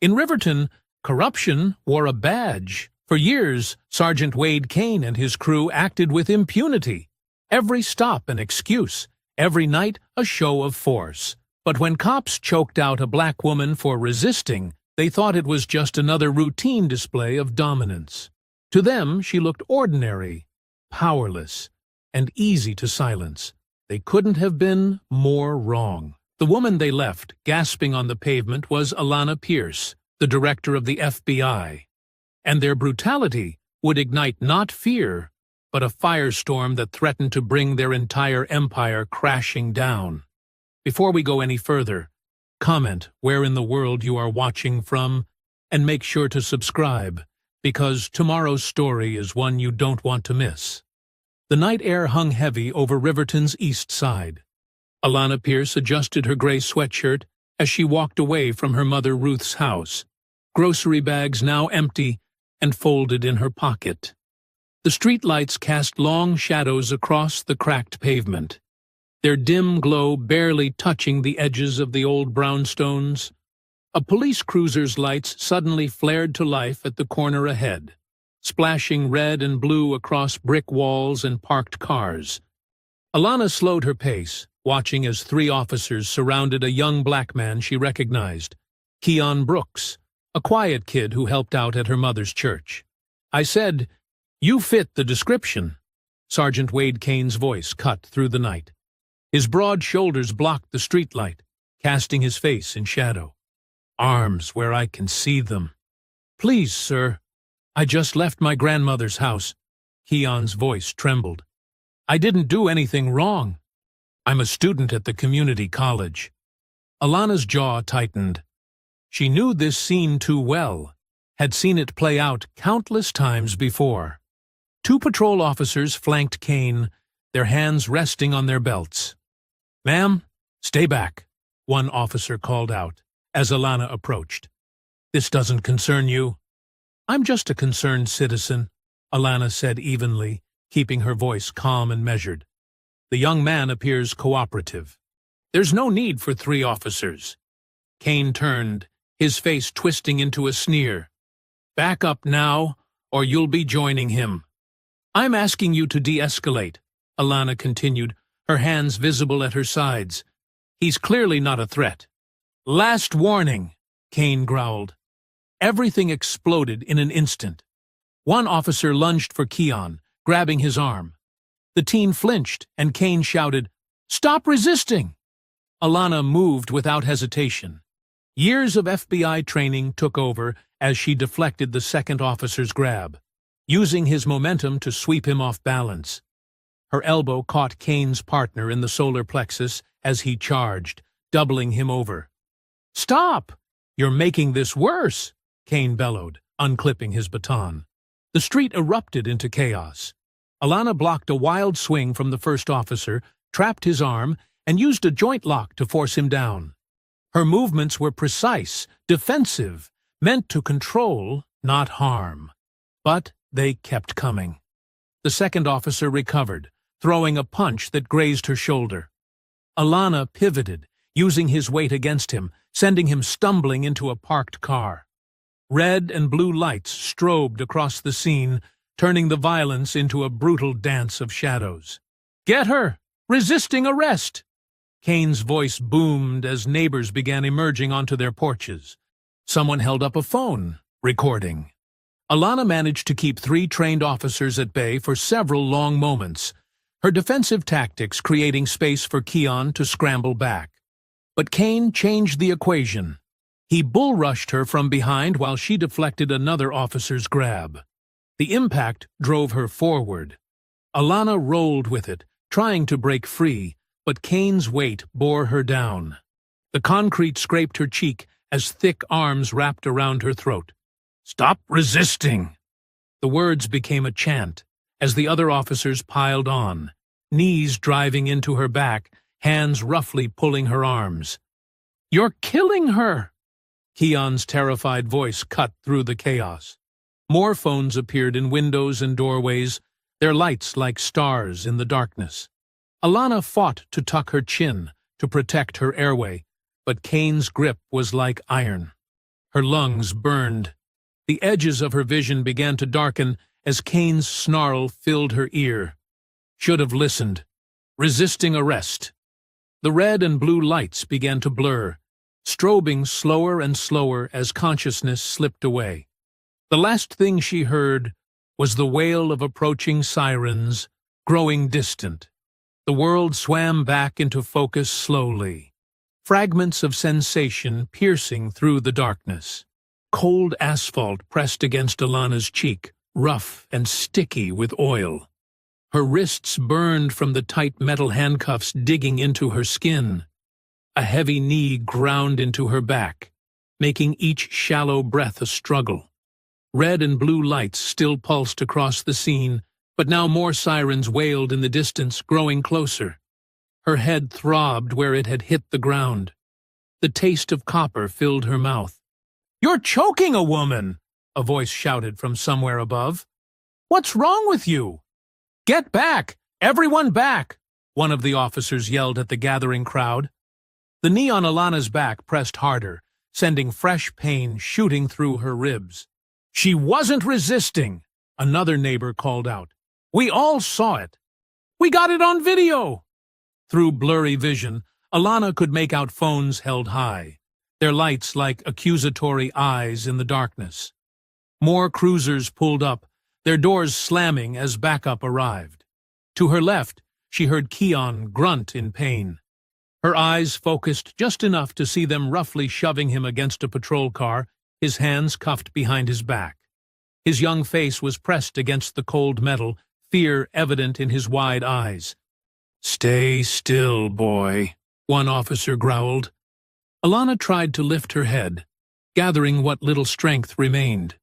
In Riverton, corruption wore a badge. For years, Sergeant Wade Kane and his crew acted with impunity. Every stop an excuse, every night a show of force. But when cops choked out a black woman for resisting, they thought it was just another routine display of dominance. To them, she looked ordinary, powerless, and easy to silence. They couldn't have been more wrong. The woman they left, gasping on the pavement, was Alanna Pierce, the director of the FBI. And their brutality would ignite not fear, but a firestorm that threatened to bring their entire empire crashing down. Before we go any further, comment where in the world you are watching from, and make sure to subscribe, because tomorrow's story is one you don't want to miss. The night air hung heavy over Riverton's east side. Alanna Pierce adjusted her gray sweatshirt as she walked away from her mother Ruth's house, grocery bags now empty and folded in her pocket. The streetlights cast long shadows across the cracked pavement, their dim glow barely touching the edges of the old brownstones. A police cruiser's lights suddenly flared to life at the corner ahead, splashing red and blue across brick walls and parked cars. Alanna slowed her pace, watching as 3 officers surrounded a young black man she recognized, Keon Brooks, a quiet kid who helped out at her mother's church. "I said, you fit the description." Sergeant Wade Kane's voice cut through the night. His broad shoulders blocked the streetlight, casting his face in shadow. "Arms where I can see them." "Please, sir. I just left my grandmother's house." Keon's voice trembled. "I didn't do anything wrong. I'm a student at the community college." Alanna's jaw tightened. She knew this scene too well, had seen it play out countless times before. 2 patrol officers flanked Kane, their hands resting on their belts. "Ma'am, stay back," one officer called out as Alanna approached. "This doesn't concern you." "I'm just a concerned citizen," Alanna said evenly, keeping her voice calm and measured. The young man appears cooperative. "There's no need for 3 officers." Kane turned, his face twisting into a sneer. "Back up now, or you'll be joining him." "I'm asking you to de-escalate," Alanna continued, her hands visible at her sides. "He's clearly not a threat." "Last warning," Kane growled. Everything exploded in an instant. One officer lunged for Keon, grabbing his arm. The teen flinched, and Kane shouted, "Stop resisting!" Alanna moved without hesitation. Years of FBI training took over as she deflected the second officer's grab, using his momentum to sweep him off balance. Her elbow caught Kane's partner in the solar plexus as he charged, doubling him over. "Stop! You're making this worse!" Kane bellowed, unclipping his baton. The street erupted into chaos. Alanna blocked a wild swing from the first officer, trapped his arm, and used a joint lock to force him down. Her movements were precise, defensive, meant to control, not harm. But they kept coming. The second officer recovered, throwing a punch that grazed her shoulder. Alanna pivoted, using his weight against him, sending him stumbling into a parked car. Red and blue lights strobed across the scene, turning the violence into a brutal dance of shadows. "Get her! Resisting arrest!" Kane's voice boomed as neighbors began emerging onto their porches. Someone held up a phone, recording. Alanna managed to keep 3 trained officers at bay for several long moments, her defensive tactics creating space for Keon to scramble back. But Kane changed the equation. He bull-rushed her from behind while she deflected another officer's grab. The impact drove her forward. Alanna rolled with it, trying to break free, but Kane's weight bore her down. The concrete scraped her cheek as thick arms wrapped around her throat. "Stop resisting!" The words became a chant as the other officers piled on, knees driving into her back, hands roughly pulling her arms. "You're killing her!" Keon's terrified voice cut through the chaos. More phones appeared in windows and doorways, their lights like stars in the darkness. Alanna fought to tuck her chin, to protect her airway, but Kane's grip was like iron. Her lungs burned. The edges of her vision began to darken as Kane's snarl filled her ear. Should have listened. Resisting arrest. The red and blue lights began to blur, strobing slower and slower as consciousness slipped away. The last thing she heard was the wail of approaching sirens, growing distant. The world swam back into focus slowly, fragments of sensation piercing through the darkness. Cold asphalt pressed against Alana's cheek, rough and sticky with oil. Her wrists burned from the tight metal handcuffs digging into her skin. A heavy knee ground into her back, making each shallow breath a struggle. Red and blue lights still pulsed across the scene, but now more sirens wailed in the distance, growing closer. Her head throbbed where it had hit the ground. The taste of copper filled her mouth. "You're choking a woman!" a voice shouted from somewhere above. "What's wrong with you?" "Get back! Everyone back!" one of the officers yelled at the gathering crowd. The knee on Alana's back pressed harder, sending fresh pain shooting through her ribs. "She wasn't resisting," another neighbor called out. "We all saw it. We got it on video." Through blurry vision, Alana could make out phones held high, their lights like accusatory eyes in the darkness. More cruisers pulled up, their doors slamming as backup arrived. To her left, she heard Keon grunt in pain. Her eyes focused just enough to see them roughly shoving him against a patrol car, his hands cuffed behind his back. His young face was pressed against the cold metal, fear evident in his wide eyes. "Stay still, boy," one officer growled. Alana tried to lift her head, gathering what little strength remained.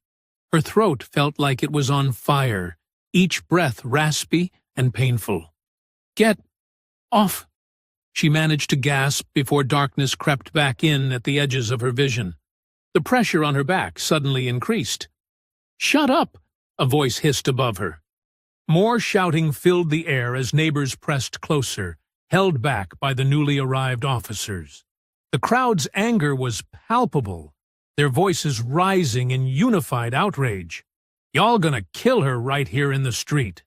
Her throat felt like it was on fire, each breath raspy and painful. "Get off!" She managed to gasp before darkness crept back in at the edges of her vision. The pressure on her back suddenly increased. "Shut up!" a voice hissed above her. More shouting filled the air as neighbors pressed closer, held back by the newly arrived officers. The crowd's anger was palpable, their voices rising in unified outrage. "Y'all gonna kill her right here in the street.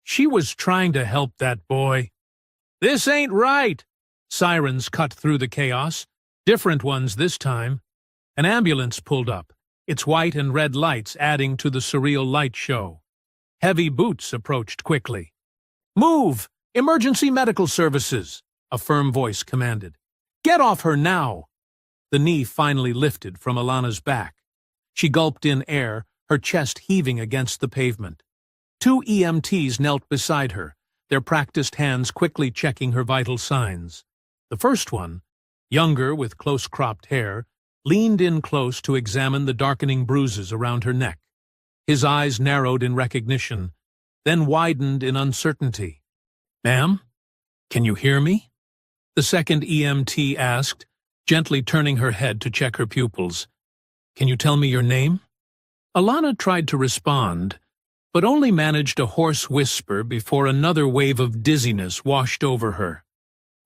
She was trying to help that boy." "This ain't right!" Sirens cut through the chaos, different ones this time. An ambulance pulled up, its white and red lights adding to the surreal light show. Heavy boots approached quickly. "Move! Emergency medical services!" a firm voice commanded. "Get off her now!" The knee finally lifted from Alana's back. She gulped in air, her chest heaving against the pavement. Two EMTs knelt beside her, their practiced hands quickly checking her vital signs. The first one, younger with close-cropped hair, leaned in close to examine the darkening bruises around her neck. His eyes narrowed in recognition, then widened in uncertainty. "Ma'am, can you hear me?" The second EMT asked, gently turning her head to check her pupils. "Can you tell me your name?" Alana tried to respond, but only managed a hoarse whisper before another wave of dizziness washed over her.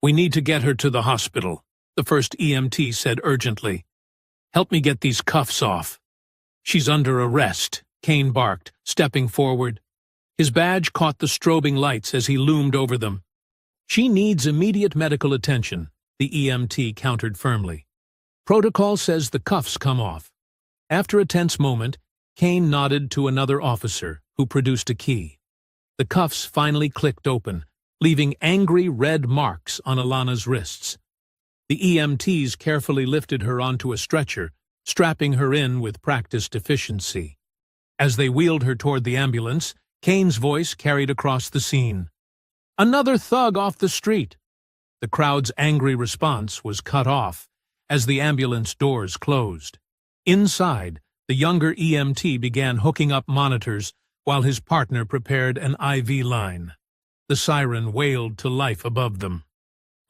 "We need to get her to the hospital," the first EMT said urgently. "Help me get these cuffs off." "She's under arrest," Kane barked, stepping forward. His badge caught the strobing lights as he loomed over them. "She needs immediate medical attention," the EMT countered firmly. "Protocol says the cuffs come off." After a tense moment, Kane nodded to another officer, who produced a key. The cuffs finally clicked open, leaving angry red marks on Alana's wrists. The EMTs carefully lifted her onto a stretcher, strapping her in with practiced efficiency. As they wheeled her toward the ambulance, Kane's voice carried across the scene. "Another thug off the street!" The crowd's angry response was cut off as the ambulance doors closed. Inside, the younger EMT began hooking up monitors while his partner prepared an IV line. The siren wailed to life above them.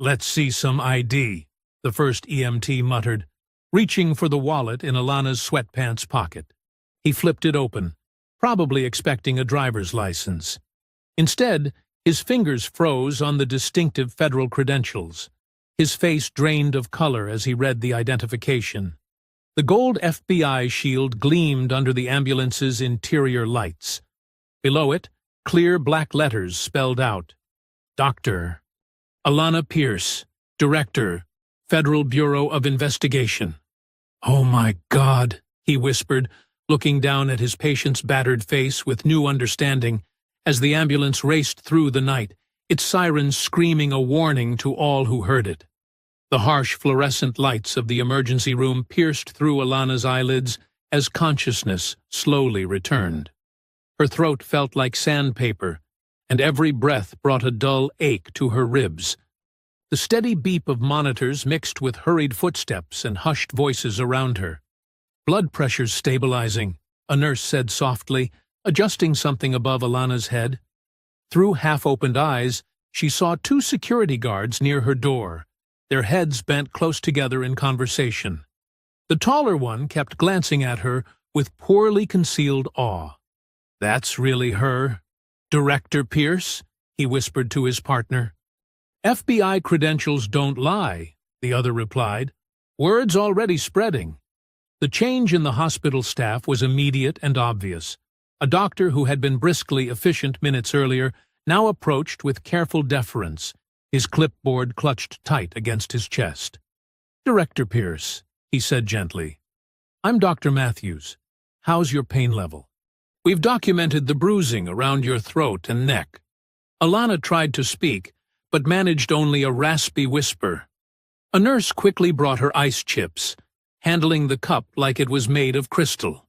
"Let's see some ID," the first EMT muttered, reaching for the wallet in Alana's sweatpants pocket. He flipped it open, probably expecting a driver's license. Instead, his fingers froze on the distinctive federal credentials. His face drained of color as he read the identification. The gold FBI shield gleamed under the ambulance's interior lights. Below it, clear black letters spelled out, Dr. Alanna Pierce, Director, Federal Bureau of Investigation. "Oh my God," he whispered, looking down at his patient's battered face with new understanding as the ambulance raced through the night, its sirens screaming a warning to all who heard it. The harsh fluorescent lights of the emergency room pierced through Alanna's eyelids as consciousness slowly returned. Her throat felt like sandpaper, and every breath brought a dull ache to her ribs. The steady beep of monitors mixed with hurried footsteps and hushed voices around her. "Blood pressure's stabilizing," a nurse said softly, adjusting something above Alanna's head. Through half-opened eyes, she saw 2 security guards near her door, their heads bent close together in conversation. The taller one kept glancing at her with poorly concealed awe. "That's really her, Director Pierce?" he whispered to his partner. "FBI credentials don't lie," the other replied. "Word's already spreading." The change in the hospital staff was immediate and obvious. A doctor who had been briskly efficient minutes earlier now approached with careful deference, his clipboard clutched tight against his chest. "Director Pierce," he said gently, "I'm Dr. Matthews. How's your pain level? We've documented the bruising around your throat and neck." Alanna tried to speak, but managed only a raspy whisper. A nurse quickly brought her ice chips, handling the cup like it was made of crystal.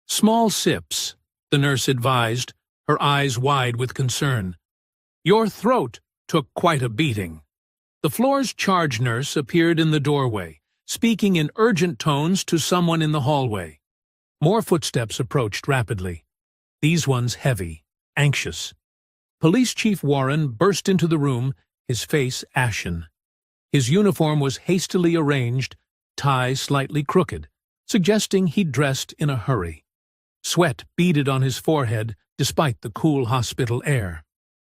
"Small sips," the nurse advised, her eyes wide with concern. "Your throat took quite a beating." The floor's charge nurse appeared in the doorway, speaking in urgent tones to someone in the hallway. More footsteps approached rapidly, these ones heavy, anxious. Police Chief Warren burst into the room, his face ashen. His uniform was hastily arranged, tie slightly crooked, suggesting he'd dressed in a hurry. Sweat beaded on his forehead despite the cool hospital air.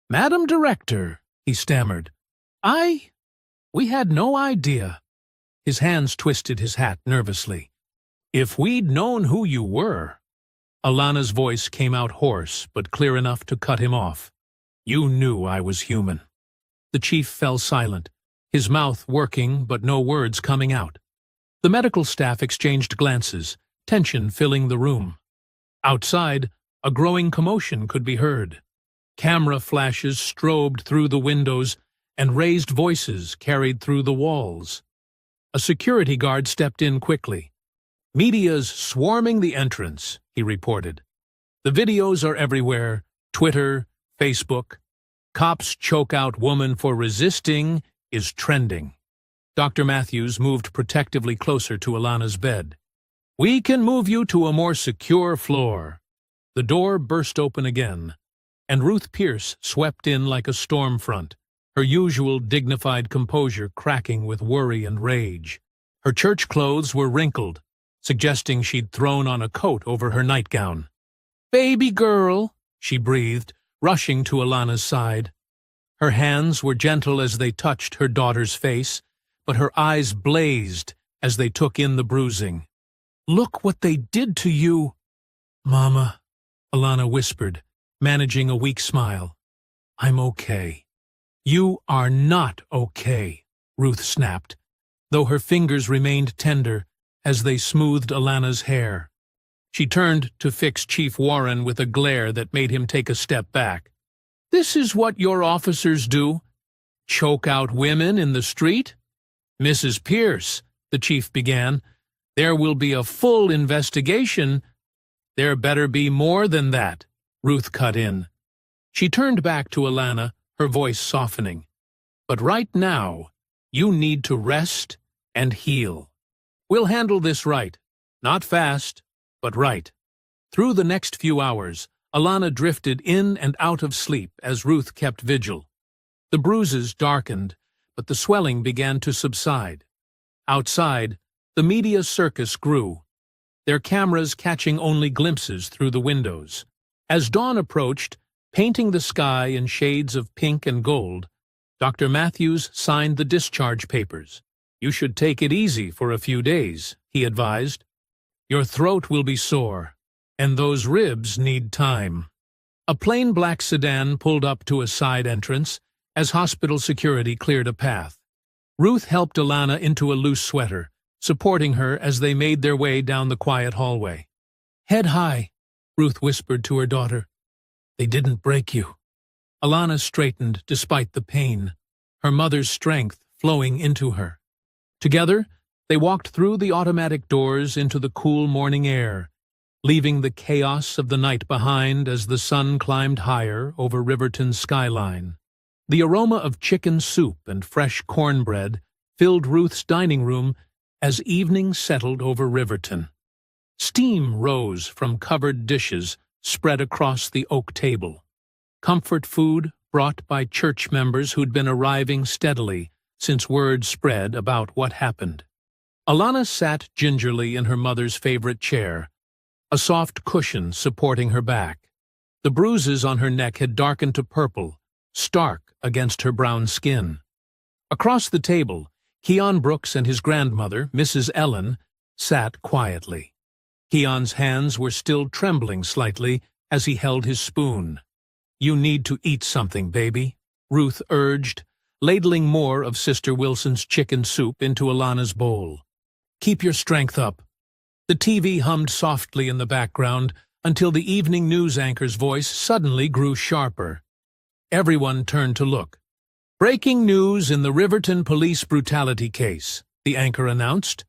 "Madam Director," he stammered, we had no idea." His hands twisted his hat nervously. "If we'd known who you were." Alanna's voice came out hoarse, but clear enough to cut him off. "You knew I was human." The chief fell silent, his mouth working but no words coming out. The medical staff exchanged glances, tension filling the room. Outside, a growing commotion could be heard. Camera flashes strobed through the windows, and raised voices carried through the walls. A security guard stepped in quickly. "Media's swarming the entrance," he reported. "The videos are everywhere, Twitter, Facebook. Cops choke out woman for resisting is trending." Dr. Matthews moved protectively closer to Alanna's bed. "We can move you to a more secure floor." The door burst open again, and Ruth Pierce swept in like a storm front, her usual dignified composure cracking with worry and rage. Her church clothes were wrinkled, suggesting she'd thrown on a coat over her nightgown. "Baby girl," she breathed, rushing to Alanna's side. Her hands were gentle as they touched her daughter's face, but her eyes blazed as they took in the bruising. "Look what they did to you." "Mama," Alanna whispered, managing a weak smile. "I'm okay." "You are not okay," Ruth snapped, though her fingers remained tender as they smoothed Alanna's hair. She turned to fix Chief Warren with a glare that made him take a step back. "This is what your officers do? Choke out women in the street?" "Mrs. Pierce," the chief began, "there will be a full investigation." "There better be more than that," Ruth cut in. She turned back to Alanna, her voice softening. "But right now, you need to rest and heal. We'll handle this right. Not fast, but right." Through the next few hours, Alanna drifted in and out of sleep as Ruth kept vigil. The bruises darkened, but the swelling began to subside. Outside, the media circus grew, their cameras catching only glimpses through the windows. As dawn approached, painting the sky in shades of pink and gold, Dr. Matthews signed the discharge papers. "You should take it easy for a few days," he advised. Your throat will be sore, and those ribs need time. A plain black sedan pulled up to a side entrance as hospital security cleared a path. Ruth helped Alana into a loose sweater, supporting her as they made their way down the quiet hallway. "Head high," Ruth whispered to her daughter. "They didn't break you." Alana straightened despite the pain, her mother's strength flowing into her. Together, they walked through the automatic doors into the cool morning air, leaving the chaos of the night behind as the sun climbed higher over Riverton's skyline. The aroma of chicken soup and fresh cornbread filled Ruth's dining room as evening settled over Riverton. Steam rose from covered dishes spread across the oak table. Comfort food brought by church members who'd been arriving steadily since word spread about what happened. Alana sat gingerly in her mother's favorite chair, a soft cushion supporting her back. The bruises on her neck had darkened to purple, stark against her brown skin. Across the table, Keon Brooks and his grandmother, Mrs. Ellen, sat quietly. Keon's hands were still trembling slightly as he held his spoon. "You need to eat something, baby," Ruth urged, ladling more of Sister Wilson's chicken soup into Alana's bowl. "Keep your strength up." The TV hummed softly in the background until the evening news anchor's voice suddenly grew sharper. Everyone turned to look. "Breaking news in the Riverton police brutality case," the anchor announced.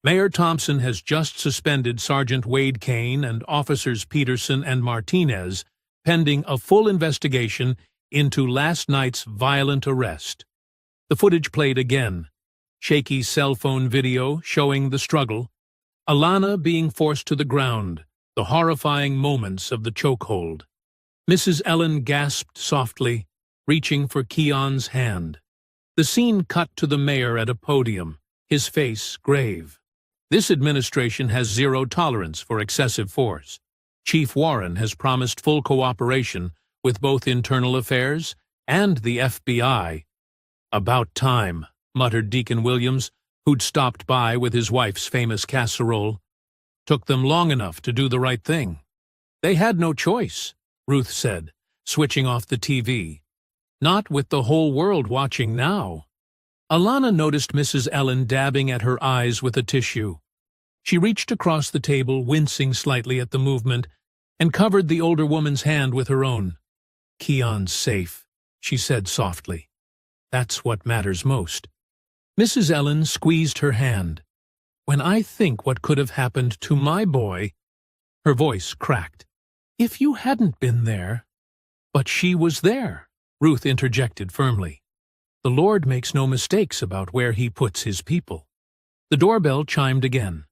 "Mayor Thompson has just suspended Sergeant Wade Kane and Officers Peterson and Martinez, pending a full investigation into last night's violent arrest." The footage played again, shaky cell phone video showing the struggle, Alana being forced to the ground, the horrifying moments of the chokehold. Mrs. Ellen gasped softly, reaching for Keon's hand. The scene cut to the mayor at a podium, his face grave. "This administration has zero tolerance for excessive force. Chief Warren has promised full cooperation with both Internal Affairs and the FBI." "About time," muttered Deacon Williams, who'd stopped by with his wife's famous casserole. "Took them long enough to do the right thing." "They had no choice," Ruth said, switching off the TV. "Not with the whole world watching now." Alana noticed Mrs. Ellen dabbing at her eyes with a tissue. She reached across the table, wincing slightly at the movement, and covered the older woman's hand with her own. "Keon's safe," she said softly. "That's what matters most." Mrs. Ellen squeezed her hand. "When I think what could have happened to my boy—" Her voice cracked. "If you hadn't been there—" "But she was there," Ruth interjected firmly. "The Lord makes no mistakes about where he puts his people." The doorbell chimed again.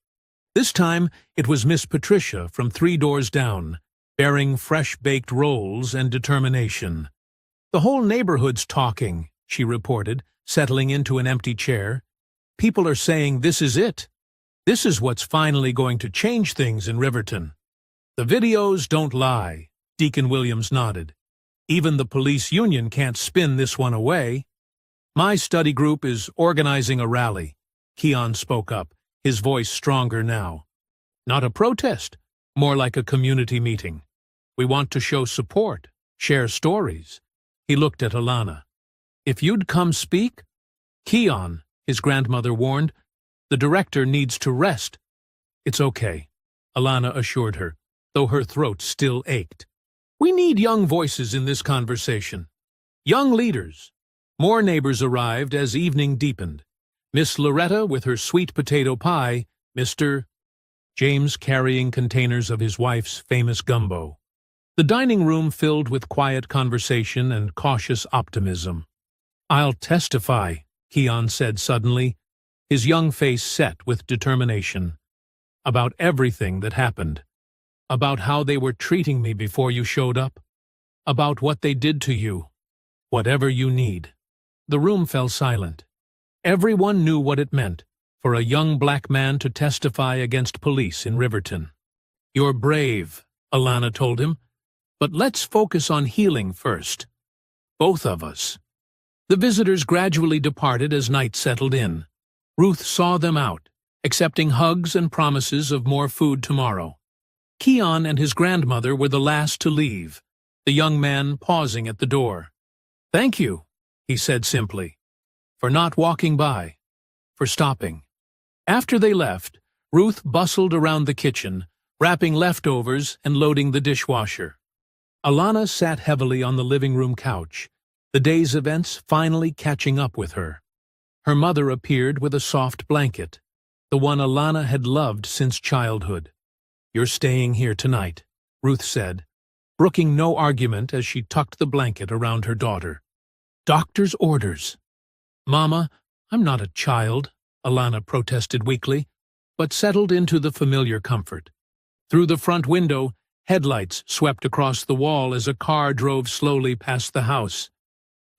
This time it was Miss Patricia from 3 doors down, bearing fresh-baked rolls and determination. "The whole neighborhood's talking," she reported, settling into an empty chair. "People are saying this is it. This is what's finally going to change things in Riverton." "The videos don't lie," Deacon Williams nodded. "Even the police union can't spin this one away." "My study group is organizing a rally," Keon spoke up, his voice stronger now. "Not a protest, more like a community meeting. We want to show support, share stories." He looked at Alana. "If you'd come speak—" "Keon," his grandmother warned, "the director needs to rest." "It's okay," Alana assured her, though her throat still ached. "We need young voices in this conversation. Young leaders." More neighbors arrived as evening deepened. Miss Loretta with her sweet potato pie, Mr. James carrying containers of his wife's famous gumbo. The dining room filled with quiet conversation and cautious optimism. "I'll testify," Keon said suddenly, his young face set with determination. "About everything that happened. About how they were treating me before you showed up. About what they did to you. Whatever you need." The room fell silent. Everyone knew what it meant for a young black man to testify against police in Riverton. "You're brave," Alana told him, "but let's focus on healing first. Both of us." The visitors gradually departed as night settled in. Ruth saw them out, accepting hugs and promises of more food tomorrow. Keon and his grandmother were the last to leave, the young man pausing at the door. "Thank you," he said simply, "for not walking by, for stopping." After they left, Ruth bustled around the kitchen, wrapping leftovers and loading the dishwasher. Alana sat heavily on the living room couch, the day's events finally catching up with her. Her mother appeared with a soft blanket, the one Alana had loved since childhood. "You're staying here tonight," Ruth said, brooking no argument as she tucked the blanket around her daughter. "Doctor's orders." "Mama, I'm not a child," Alana protested weakly, but settled into the familiar comfort. Through the front window, headlights swept across the wall as a car drove slowly past the house.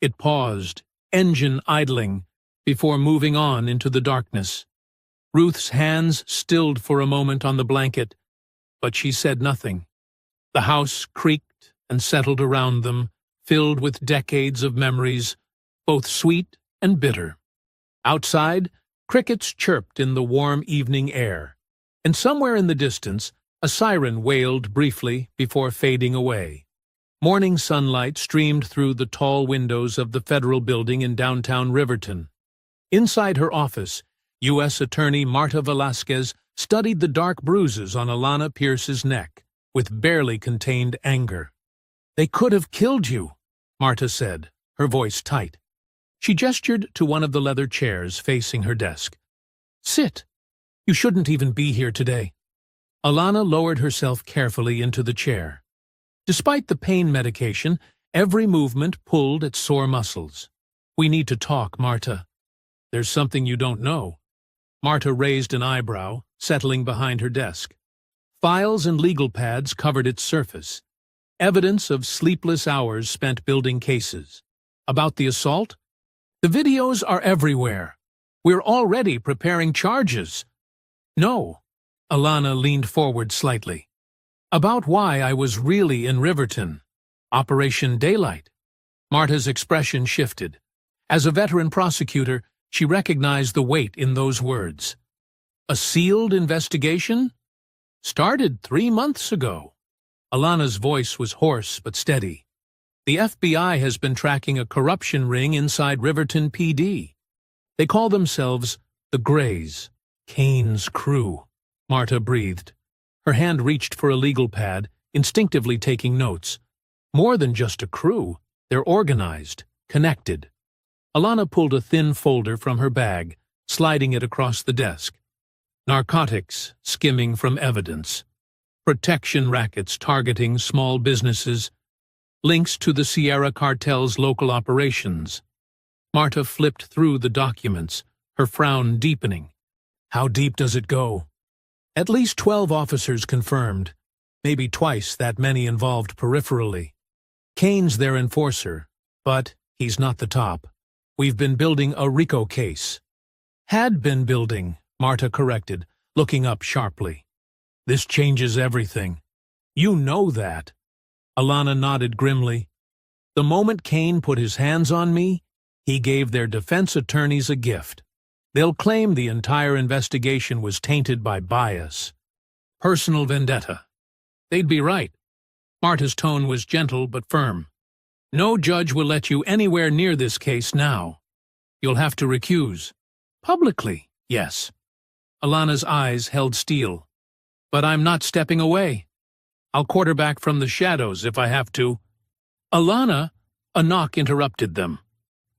It paused, engine idling, before moving on into the darkness. Ruth's hands stilled for a moment on the blanket, but she said nothing. The house creaked and settled around them, filled with decades of memories, both sweet and bitter. Outside, crickets chirped in the warm evening air, and somewhere in the distance, a siren wailed briefly before fading away. Morning sunlight streamed through the tall windows of the federal building in downtown Riverton. Inside her office, U.S. Attorney Marta Velasquez studied the dark bruises on Alana Pierce's neck, with barely contained anger. "They could have killed you," Marta said, her voice tight. She gestured to one of the leather chairs facing her desk. "Sit. You shouldn't even be here today." Alana lowered herself carefully into the chair. Despite the pain medication, every movement pulled at sore muscles. "We need to talk, Marta." "There's something you don't know." Marta raised an eyebrow, settling behind her desk. Files and legal pads covered its surface. Evidence of sleepless hours spent building cases. About the assault? "The videos are everywhere. We're already preparing charges." "No." Alana leaned forward slightly. "About why I was really in Riverton. Operation Daylight." Marta's expression shifted. As a veteran prosecutor, she recognized the weight in those words. "A sealed investigation? Started 3 months ago." Alana's voice was hoarse but steady. "The FBI has been tracking a corruption ring inside Riverton PD. They call themselves the Greys, Kane's crew." Marta breathed. Her hand reached for a legal pad, instinctively taking notes. More than just a crew, they're organized, connected. Alana pulled a thin folder from her bag, sliding it across the desk. Narcotics skimming from evidence. Protection rackets targeting small businesses. Links to the Sierra Cartel's local operations. Marta flipped through the documents, her frown deepening. "How deep does it go?" "At least 12 officers confirmed, maybe twice that many involved peripherally. Kane's their enforcer, but he's not the top. We've been building a RICO case." "Had been building," Marta corrected, looking up sharply. "This changes everything. You know that." Alana nodded grimly. "The moment Kane put his hands on me, he gave their defense attorneys a gift. They'll claim the entire investigation was tainted by bias. Personal vendetta." "They'd be right." Marta's tone was gentle but firm. "No judge will let you anywhere near this case now. You'll have to recuse." "Publicly, yes." Alana's eyes held steel. "But I'm not stepping away. I'll quarterback from the shadows if I have to." "Alana," a knock interrupted them.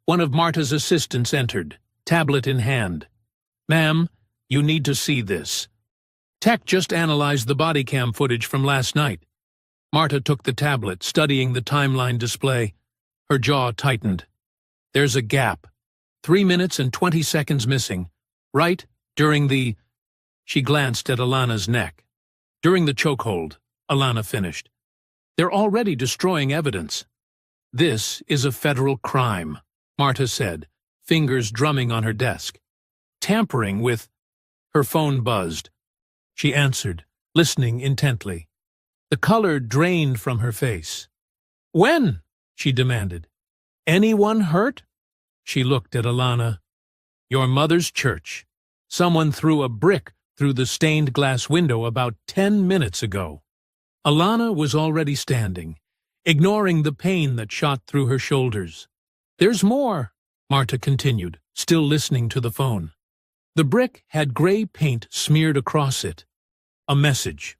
One of Marta's assistants entered, tablet in hand. "Ma'am, you need to see this. Tech just analyzed the body cam footage from last night." Marta took the tablet, studying the timeline display. Her jaw tightened. "There's a gap. 3 minutes and 20 seconds missing. Right during the—" She glanced at Alana's neck. "During the chokehold," Alana finished. "They're already destroying evidence." "This is a federal crime," Marta said, fingers drumming on her desk. "Tampering with—" Her phone buzzed. She answered, listening intently. The color drained from her face. "When?" she demanded. "Anyone hurt?" She looked at Alana. "Your mother's church. Someone threw a brick through the stained glass window about 10 minutes ago. Alana was already standing, ignoring the pain that shot through her shoulders. There's more, Marta continued, still listening to the phone. The brick had gray paint smeared across it. A message.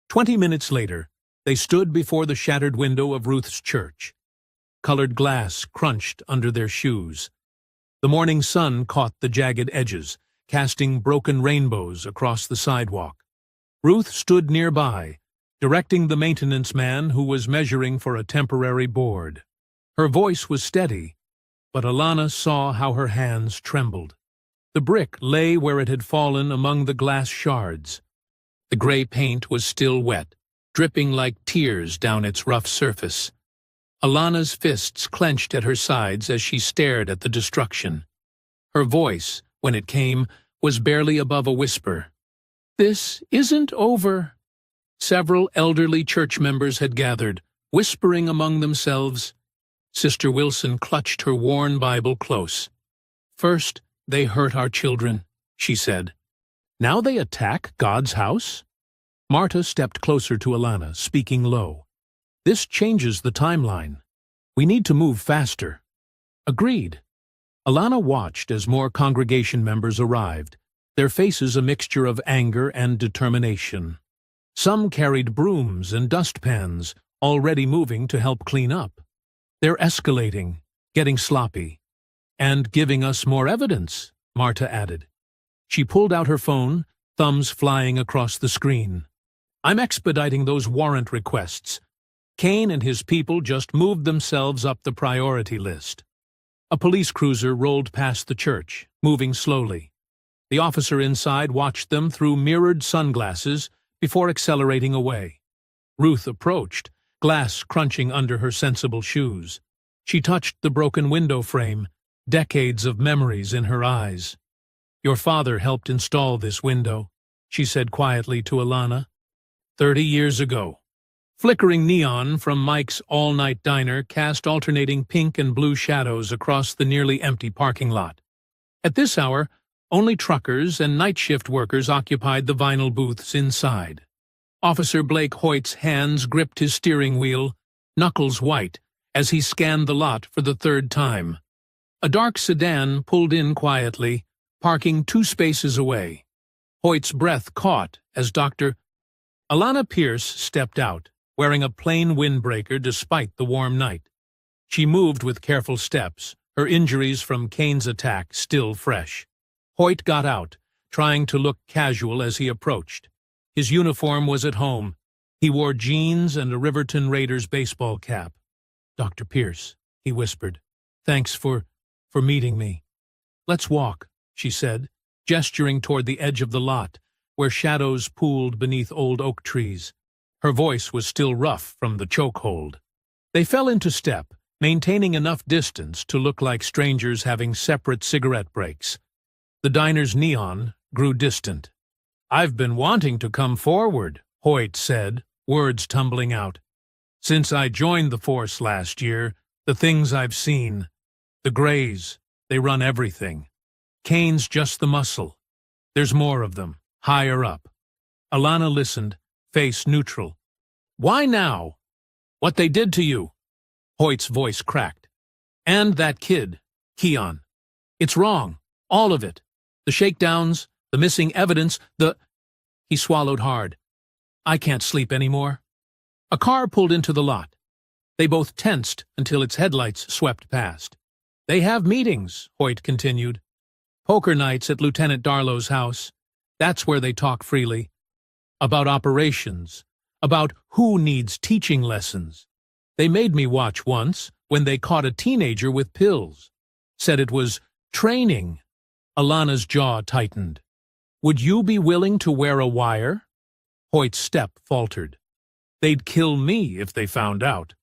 20 minutes later, they stood before the shattered window of Ruth's church. Colored glass crunched under their shoes. The morning sun caught the jagged edges, casting broken rainbows across the sidewalk. Ruth stood nearby, directing the maintenance man who was measuring for a temporary board. Her voice was steady, but Alana saw how her hands trembled. The brick lay where it had fallen among the glass shards. The gray paint was still wet, dripping like tears down its rough surface. Alana's fists clenched at her sides as she stared at the destruction. Her voice, when it came, was barely above a whisper. "This isn't over." Several elderly church members had gathered, whispering among themselves. Sister Wilson clutched her worn Bible close. "First, they hurt our children," she said. "Now they attack God's house?" Marta stepped closer to Alana, speaking low. "This changes the timeline. We need to move faster." "Agreed." Alana watched as more congregation members arrived, their faces a mixture of anger and determination. Some carried brooms and dustpans, already moving to help clean up. "They're escalating, getting sloppy. And giving us more evidence," Marta added. She pulled out her phone, thumbs flying across the screen. "I'm expediting those warrant requests. Kane and his people just moved themselves up the priority list." A police cruiser rolled past the church, moving slowly. The officer inside watched them through mirrored sunglasses before accelerating away. Ruth approached, glass crunching under her sensible shoes. She touched the broken window frame, decades of memories in her eyes. "Your father helped install this window," she said quietly to Alana. 30 years ago. Flickering neon from Mike's all-night diner cast alternating pink and blue shadows across the nearly empty parking lot. At this hour, only truckers and night shift workers occupied the vinyl booths inside. Officer Blake Hoyt's hands gripped his steering wheel, knuckles white, as he scanned the lot for the third time. A dark sedan pulled in quietly, parking 2 spaces away. Hoyt's breath caught as Alana Pierce stepped out, wearing a plain windbreaker despite the warm night. She moved with careful steps, her injuries from Kane's attack still fresh. Hoyt got out, trying to look casual as he approached. His uniform was at home. He wore jeans and a Riverton Raiders baseball cap. "Dr. Pierce," he whispered, "thanks for meeting me." "Let's walk," she said, gesturing toward the edge of the lot, where shadows pooled beneath old oak trees. Her voice was still rough from the chokehold. They fell into step, maintaining enough distance to look like strangers having separate cigarette breaks. The diner's neon grew distant. "I've been wanting to come forward," Hoyt said, words tumbling out. "Since I joined the force last year, the things I've seen. The Greys, they run everything. Kane's just the muscle. There's more of them, higher up." Alana listened, face neutral. "Why now? What they did to you?" Hoyt's voice cracked. "And that kid, Keon. It's wrong, all of it. The shakedowns, the missing evidence, He swallowed hard. "I can't sleep anymore." A car pulled into the lot. They both tensed until its headlights swept past. "They have meetings," Hoyt continued. "Poker nights at Lieutenant Darlow's house. That's where they talk freely. About operations, about who needs teaching lessons. They made me watch once when they caught a teenager with pills. Said it was training." Alana's jaw tightened. "Would you be willing to wear a wire?" Hoyt's step faltered. "They'd kill me if they found out."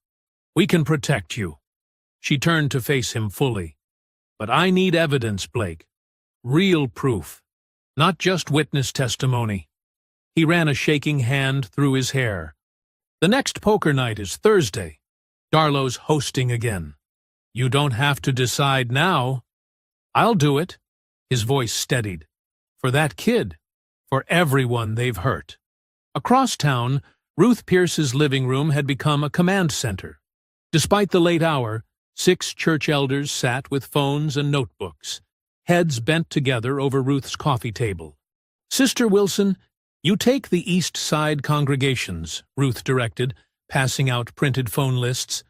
"We can protect you." She turned to face him fully. "But I need evidence, Blake. Real proof. Not just witness testimony." He ran a shaking hand through his hair. "The next poker night is Thursday. Darlow's hosting again. You don't have to decide now." "I'll do it." His voice steadied. For that kid. For everyone they've hurt. Across town, Ruth Pierce's living room had become a command center. Despite the late hour, 6 church elders sat with phones and notebooks, heads bent together over Ruth's coffee table. "Sister Wilson, you take the East Side congregations," Ruth directed, passing out printed phone lists.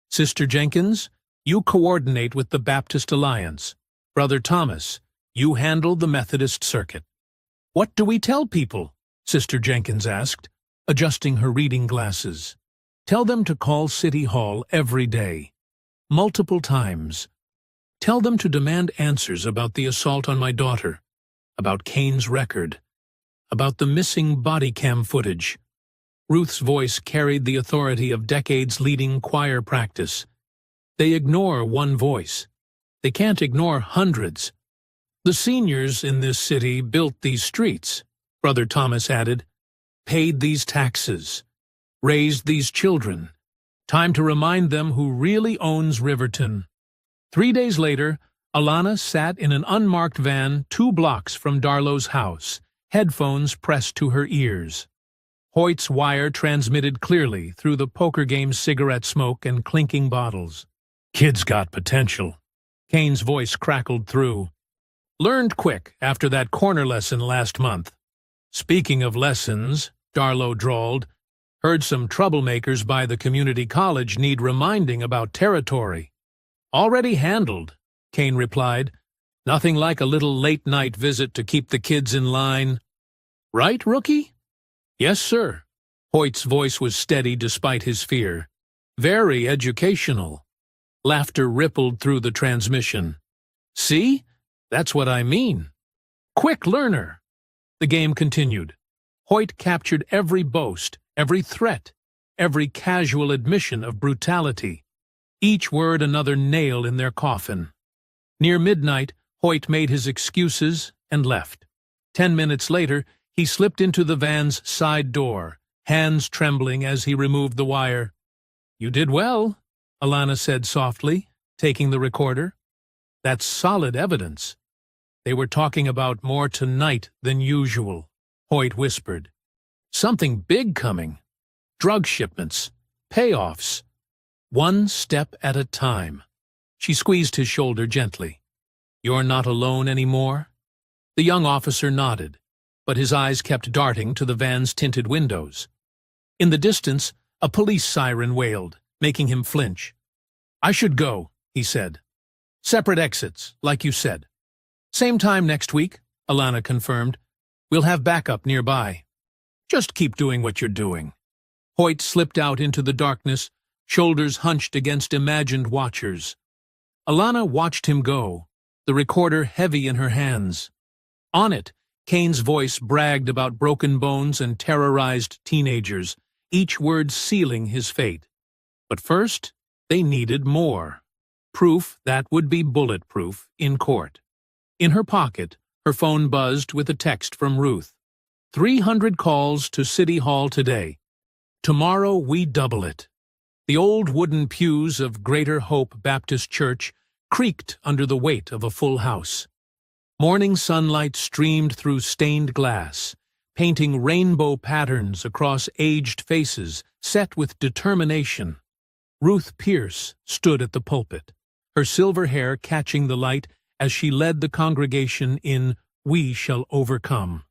"Sister Jenkins, you coordinate with the Baptist Alliance. Brother Thomas, you handle the Methodist Circuit." "What do we tell people?" Sister Jenkins asked, adjusting her reading glasses. "Tell them to call City Hall every day. Multiple times. Tell them to demand answers about the assault on my daughter, about Kane's record, about the missing body cam footage." Ruth's voice carried the authority of decades leading choir practice. "They ignore one voice. They can't ignore hundreds. The seniors in this city built these streets," Brother Thomas added, "paid these taxes, raised these children. Time to remind them who really owns Riverton." 3 days later, Alana sat in an unmarked van 2 blocks from Darlow's house, headphones pressed to her ears. Hoyt's wire transmitted clearly through the poker game cigarette smoke and clinking bottles. "Kid's got potential." Kane's voice crackled through. "Learned quick after that corner lesson last month." "Speaking of lessons," Darlow drawled, "heard some troublemakers by the community college need reminding about territory." "Already handled," Kane replied. "Nothing like a little late-night visit to keep the kids in line." "Right, rookie?" "Yes, sir." Hoyt's voice was steady despite his fear. "Very educational." Laughter rippled through the transmission. "See? That's what I mean. Quick learner." The game continued. Hoyt captured every boast, every threat, every casual admission of brutality. Each word another nail in their coffin. Near midnight, Hoyt made his excuses and left. 10 minutes later, he slipped into the van's side door, hands trembling as he removed the wire. "You did well," Alana said softly, taking the recorder. "That's solid evidence." "They were talking about more tonight than usual," Hoyt whispered. "Something big coming. Drug shipments. Payoffs. One step at a time." She squeezed his shoulder gently. "You're not alone anymore?" The young officer nodded, but his eyes kept darting to the van's tinted windows. In the distance, a police siren wailed, making him flinch. "I should go," he said. "Separate exits, like you said." "Same time next week," Alana confirmed. "We'll have backup nearby." "Just keep doing what you're doing." Hoyt slipped out into the darkness, shoulders hunched against imagined watchers. Alana watched him go, the recorder heavy in her hands. On it, Kane's voice bragged about broken bones and terrorized teenagers, each word sealing his fate. But first, they needed more. Proof that would be bulletproof in court. In her pocket, her phone buzzed with a text from Ruth. 300 calls to City Hall today. Tomorrow we double it. The old wooden pews of Greater Hope Baptist Church creaked under the weight of a full house. Morning sunlight streamed through stained glass, painting rainbow patterns across aged faces set with determination. Ruth Pierce stood at the pulpit, her silver hair catching the light as she led the congregation in "We Shall Overcome."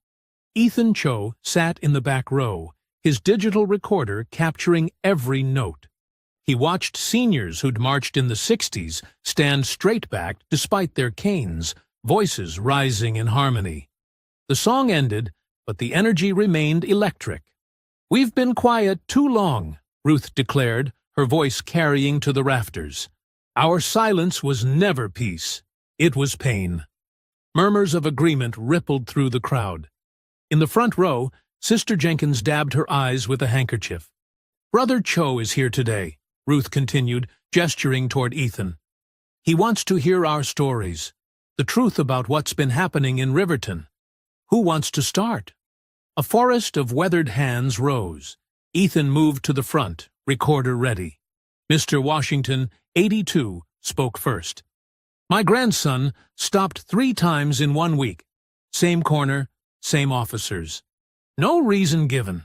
Ethan Cho sat in the back row, his digital recorder capturing every note. He watched seniors who'd marched in the 60s stand straight-backed despite their canes, voices rising in harmony. The song ended, but the energy remained electric. "We've been quiet too long," Ruth declared, her voice carrying to the rafters. "Our silence was never peace. It was pain." Murmurs of agreement rippled through the crowd. In the front row, Sister Jenkins dabbed her eyes with a handkerchief. "Brother Cho is here today," Ruth continued, gesturing toward Ethan. "He wants to hear our stories, the truth about what's been happening in Riverton. Who wants to start?" A forest of weathered hands rose. Ethan moved to the front, recorder ready. Mr. Washington, 82, spoke first. "My grandson stopped 3 times in 1 week. Same corner, same officers. No reason given.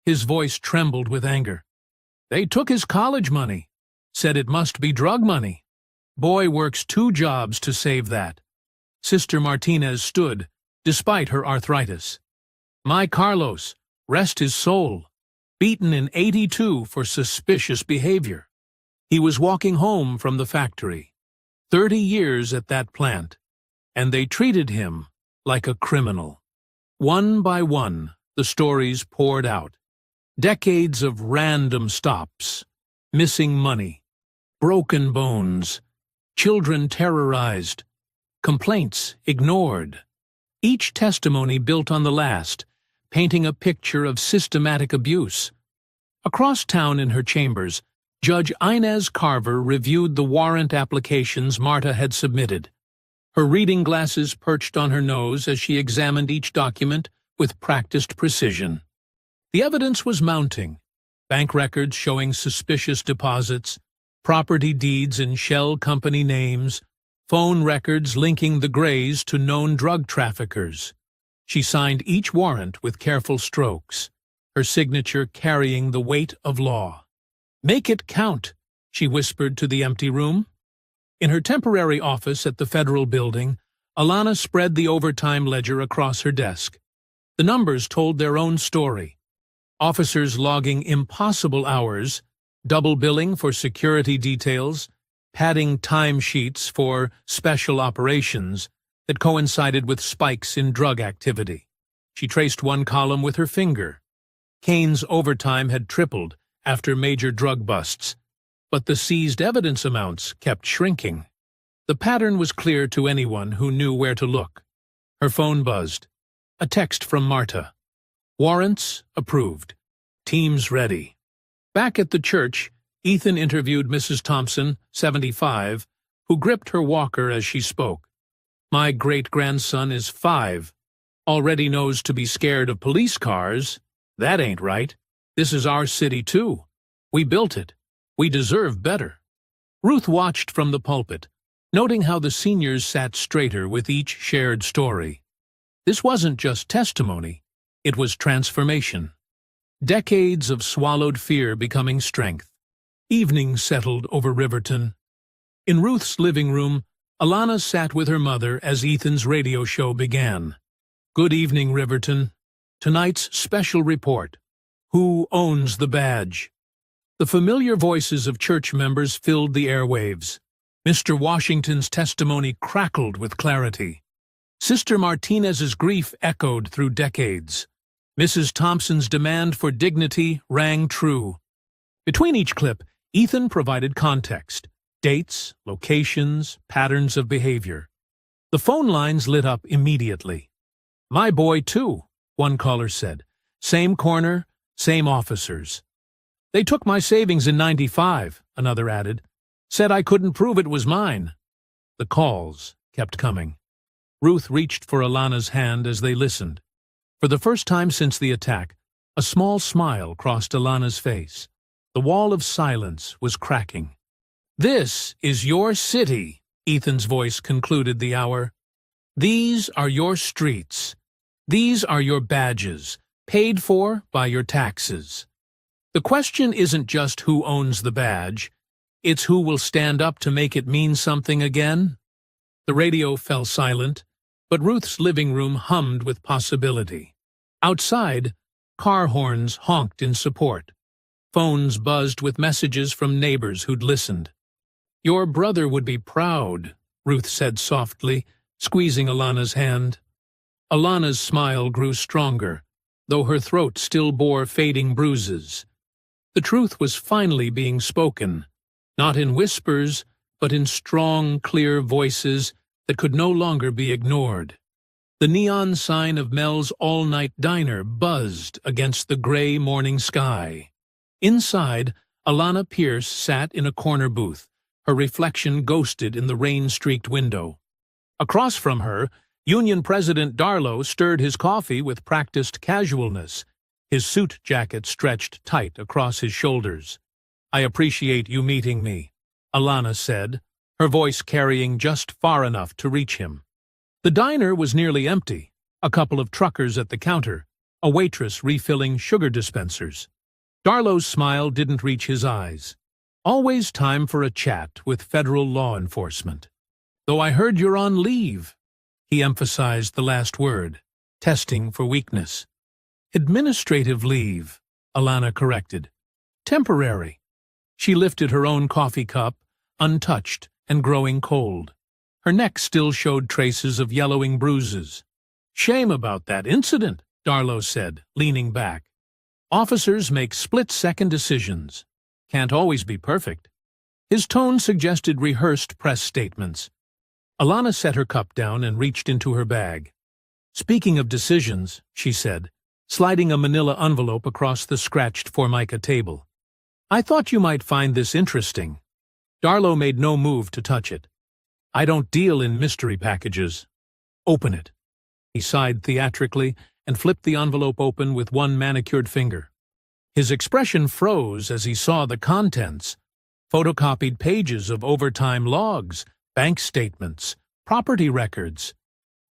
His voice trembled with anger. They took his college money. Said it must be drug money. Boy works 2 jobs to save that. Sister Martinez stood, despite her arthritis. My Carlos, rest his soul, beaten in '82 for suspicious behavior. He was walking home from the factory. 30 years at that plant, and they treated him like a criminal. One by one, the stories poured out. Decades of random stops, missing money, broken bones, children terrorized, complaints ignored. Each testimony built on the last, painting a picture of systematic abuse. Across town in her chambers, Judge Inez Carver reviewed the warrant applications Marta had submitted. Her reading glasses perched on her nose as she examined each document with practiced precision. The evidence was mounting. Bank records showing suspicious deposits, property deeds in shell company names, phone records linking the Grays to known drug traffickers. She signed each warrant with careful strokes, her signature carrying the weight of law. Make it count, she whispered to the empty room. In her temporary office at the federal building, Alana spread the overtime ledger across her desk. The numbers told their own story. Officers logging impossible hours, double billing for security details, padding timesheets for special operations that coincided with spikes in drug activity. She traced one column with her finger. Kane's overtime had tripled after major drug busts, but the seized evidence amounts kept shrinking. The pattern was clear to anyone who knew where to look. Her phone buzzed. A text from Marta. Warrants approved. Teams ready. Back at the church, Ethan interviewed Mrs. Thompson, 75, who gripped her walker as she spoke. My great-grandson is 5. Already knows to be scared of police cars. That ain't right. This is our city, too. We built it. We deserve better. Ruth watched from the pulpit, noting how the seniors sat straighter with each shared story. This wasn't just testimony. It was transformation. Decades of swallowed fear becoming strength. Evening settled over Riverton. In Ruth's living room, Alana sat with her mother as Ethan's radio show began. Good evening, Riverton. Tonight's special report. Who owns the badge? The familiar voices of church members filled the airwaves. Mr. Washington's testimony crackled with clarity. Sister Martinez's grief echoed through decades. Mrs. Thompson's demand for dignity rang true. Between each clip, Ethan provided context, dates, locations, patterns of behavior. The phone lines lit up immediately. My boy, too, one caller said. Same corner, same officers. They took my savings in '95, another added. Said I couldn't prove it was mine. The calls kept coming. Ruth reached for Alana's hand as they listened. For the first time since the attack, a small smile crossed Alana's face. The wall of silence was cracking. This is your city, Ethan's voice concluded the hour. These are your streets. These are your badges, paid for by your taxes. The question isn't just who owns the badge, it's who will stand up to make it mean something again. The radio fell silent, but Ruth's living room hummed with possibility. Outside, car horns honked in support. Phones buzzed with messages from neighbors who'd listened. Your brother would be proud, Ruth said softly, squeezing Alana's hand. Alana's smile grew stronger, though her throat still bore fading bruises. The truth was finally being spoken, not in whispers, but in strong, clear voices that could no longer be ignored. The neon sign of Mel's all-night diner buzzed against the gray morning sky. Inside, Alana Pierce sat in a corner booth, her reflection ghosted in the rain-streaked window. Across from her, Union President Darlow stirred his coffee with practiced casualness, his suit jacket stretched tight across his shoulders. I appreciate you meeting me, Alana said, her voice carrying just far enough to reach him. The diner was nearly empty, a couple of truckers at the counter, a waitress refilling sugar dispensers. Darlow's smile didn't reach his eyes. Always time for a chat with federal law enforcement. Though I heard you're on leave. He emphasized the last word, testing for weakness. Administrative leave, Alana corrected. Temporary. She lifted her own coffee cup, untouched and growing cold. Her neck still showed traces of yellowing bruises. Shame about that incident, Darlow said, leaning back. Officers make split-second decisions. Can't always be perfect. His tone suggested rehearsed press statements. Alana set her cup down and reached into her bag. Speaking of decisions, she said, sliding a manila envelope across the scratched Formica table. I thought you might find this interesting. Darlow made no move to touch it. I don't deal in mystery packages. Open it. He sighed theatrically and flipped the envelope open with one manicured finger. His expression froze as he saw the contents. Photocopied pages of overtime logs, bank statements, property records.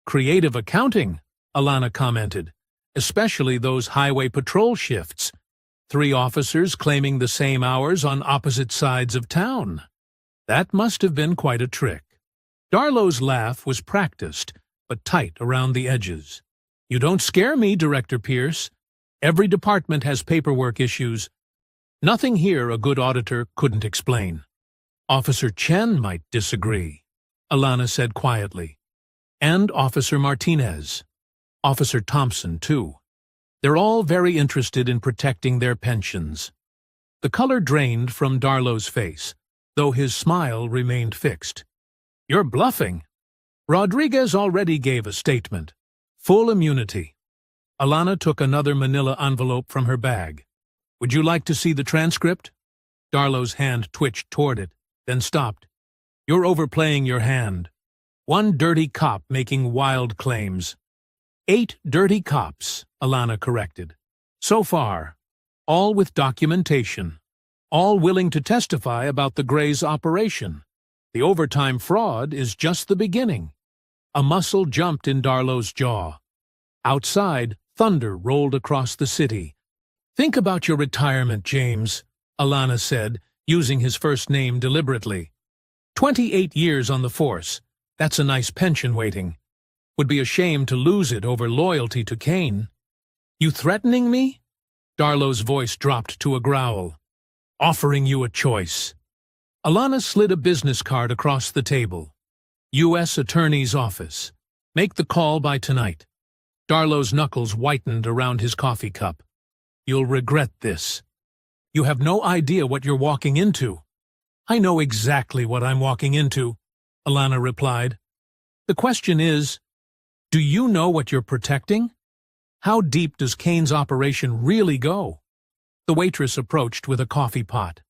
Creative accounting, Alana commented, especially those highway patrol shifts. 3 officers claiming the same hours on opposite sides of town. That must have been quite a trick. Darlow's laugh was practiced, but tight around the edges. You don't scare me, Director Pierce. Every department has paperwork issues. Nothing here a good auditor couldn't explain. Officer Chen might disagree, Alana said quietly. And Officer Martinez. Officer Thompson, too. They're all very interested in protecting their pensions. The color drained from Darlow's face, though his smile remained fixed. You're bluffing. Rodriguez already gave a statement. Full immunity. Alana took another manila envelope from her bag. Would you like to see the transcript? Darlow's hand twitched toward it, then stopped. You're overplaying your hand. 1 dirty cop making wild claims. 8 dirty cops, Alana corrected. So far, all with documentation. All willing to testify about the Gray's operation. The overtime fraud is just the beginning. A muscle jumped in Darlow's jaw. Outside, thunder rolled across the city. Think about your retirement, James, Alana said, using his first name deliberately. 28 years on the force. That's a nice pension waiting. Would be a shame to lose it over loyalty to Kane. You threatening me? Darlow's voice dropped to a growl. Offering you a choice. Alana slid a business card across the table. U.S. Attorney's Office. Make the call by tonight. Darlow's knuckles whitened around his coffee cup. You'll regret this. You have no idea what you're walking into. I know exactly what I'm walking into, Alana replied. The question is, do you know what you're protecting? How deep does Kane's operation really go? The waitress approached with a coffee pot.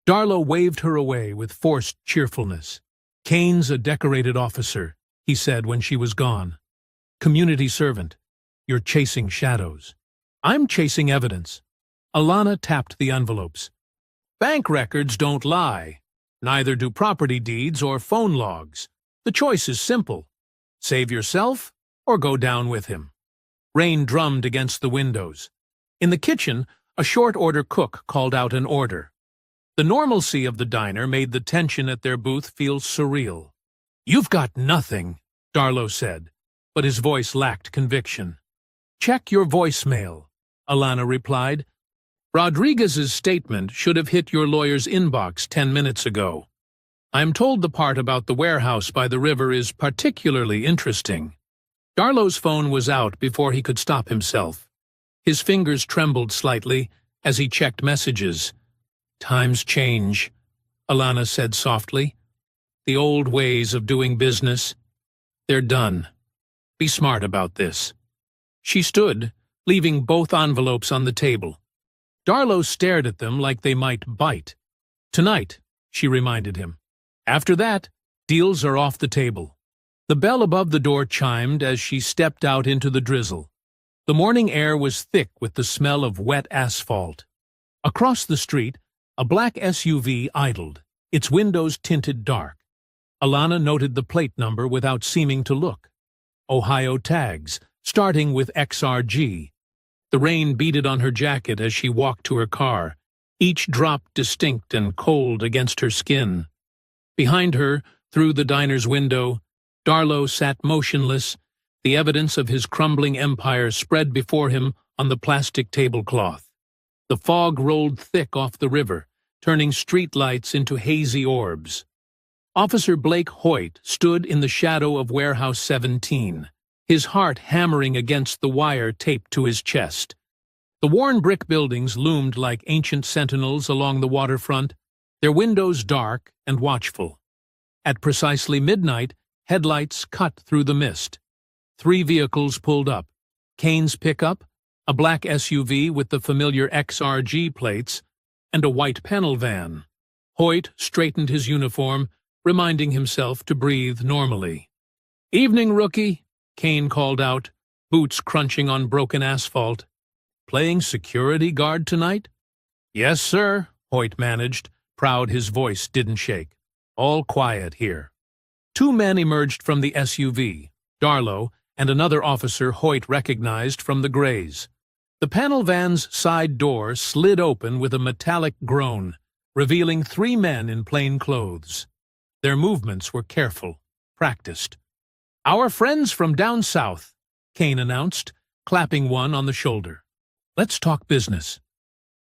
Darlow waved her away with forced cheerfulness. Kane's a decorated officer, he said when she was gone. Community servant. You're chasing shadows. I'm chasing evidence. Alana tapped the envelopes. Bank records don't lie. Neither do property deeds or phone logs. The choice is simple. Save yourself or go down with him. Rain drummed against the windows. In the kitchen, a short-order cook called out an order. The normalcy of the diner made the tension at their booth feel surreal. You've got nothing, Darlow said, but his voice lacked conviction. Check your voicemail, Alana replied. Rodriguez's statement should have hit your lawyer's inbox 10 minutes ago. I'm told the part about the warehouse by the river is particularly interesting. Darlow's phone was out before he could stop himself. His fingers trembled slightly as he checked messages. Times change, Alana said softly. The old ways of doing business. They're done. Be smart about this. She stood, leaving both envelopes on the table. Darlow stared at them like they might bite. Tonight, she reminded him. After that, deals are off the table. The bell above the door chimed as she stepped out into the drizzle. The morning air was thick with the smell of wet asphalt. Across the street, a black SUV idled, its windows tinted dark. Alana noted the plate number without seeming to look. Ohio tags, starting with XRG. The rain beaded on her jacket as she walked to her car, each drop distinct and cold against her skin. Behind her, through the diner's window, Darlow sat motionless, the evidence of his crumbling empire spread before him on the plastic tablecloth. The fog rolled thick off the river, turning streetlights into hazy orbs. Officer Blake Hoyt stood in the shadow of Warehouse 17, his heart hammering against the wire taped to his chest. The worn brick buildings loomed like ancient sentinels along the waterfront, their windows dark and watchful. At precisely midnight, headlights cut through the mist. 3 vehicles pulled up: Kane's pickup, a black SUV with the familiar XRG plates, and a white panel van. Hoyt straightened his uniform, reminding himself to breathe normally. "Evening, rookie," Kane called out, boots crunching on broken asphalt. "Playing security guard tonight?" "Yes, sir," Hoyt managed, proud his voice didn't shake. "All quiet here." 2 men emerged from the SUV, Darlow and another officer Hoyt recognized from the Greys. The panel van's side door slid open with a metallic groan, revealing 3 men in plain clothes. Their movements were careful, practiced. "Our friends from down south," Kane announced, clapping one on the shoulder. "Let's talk business."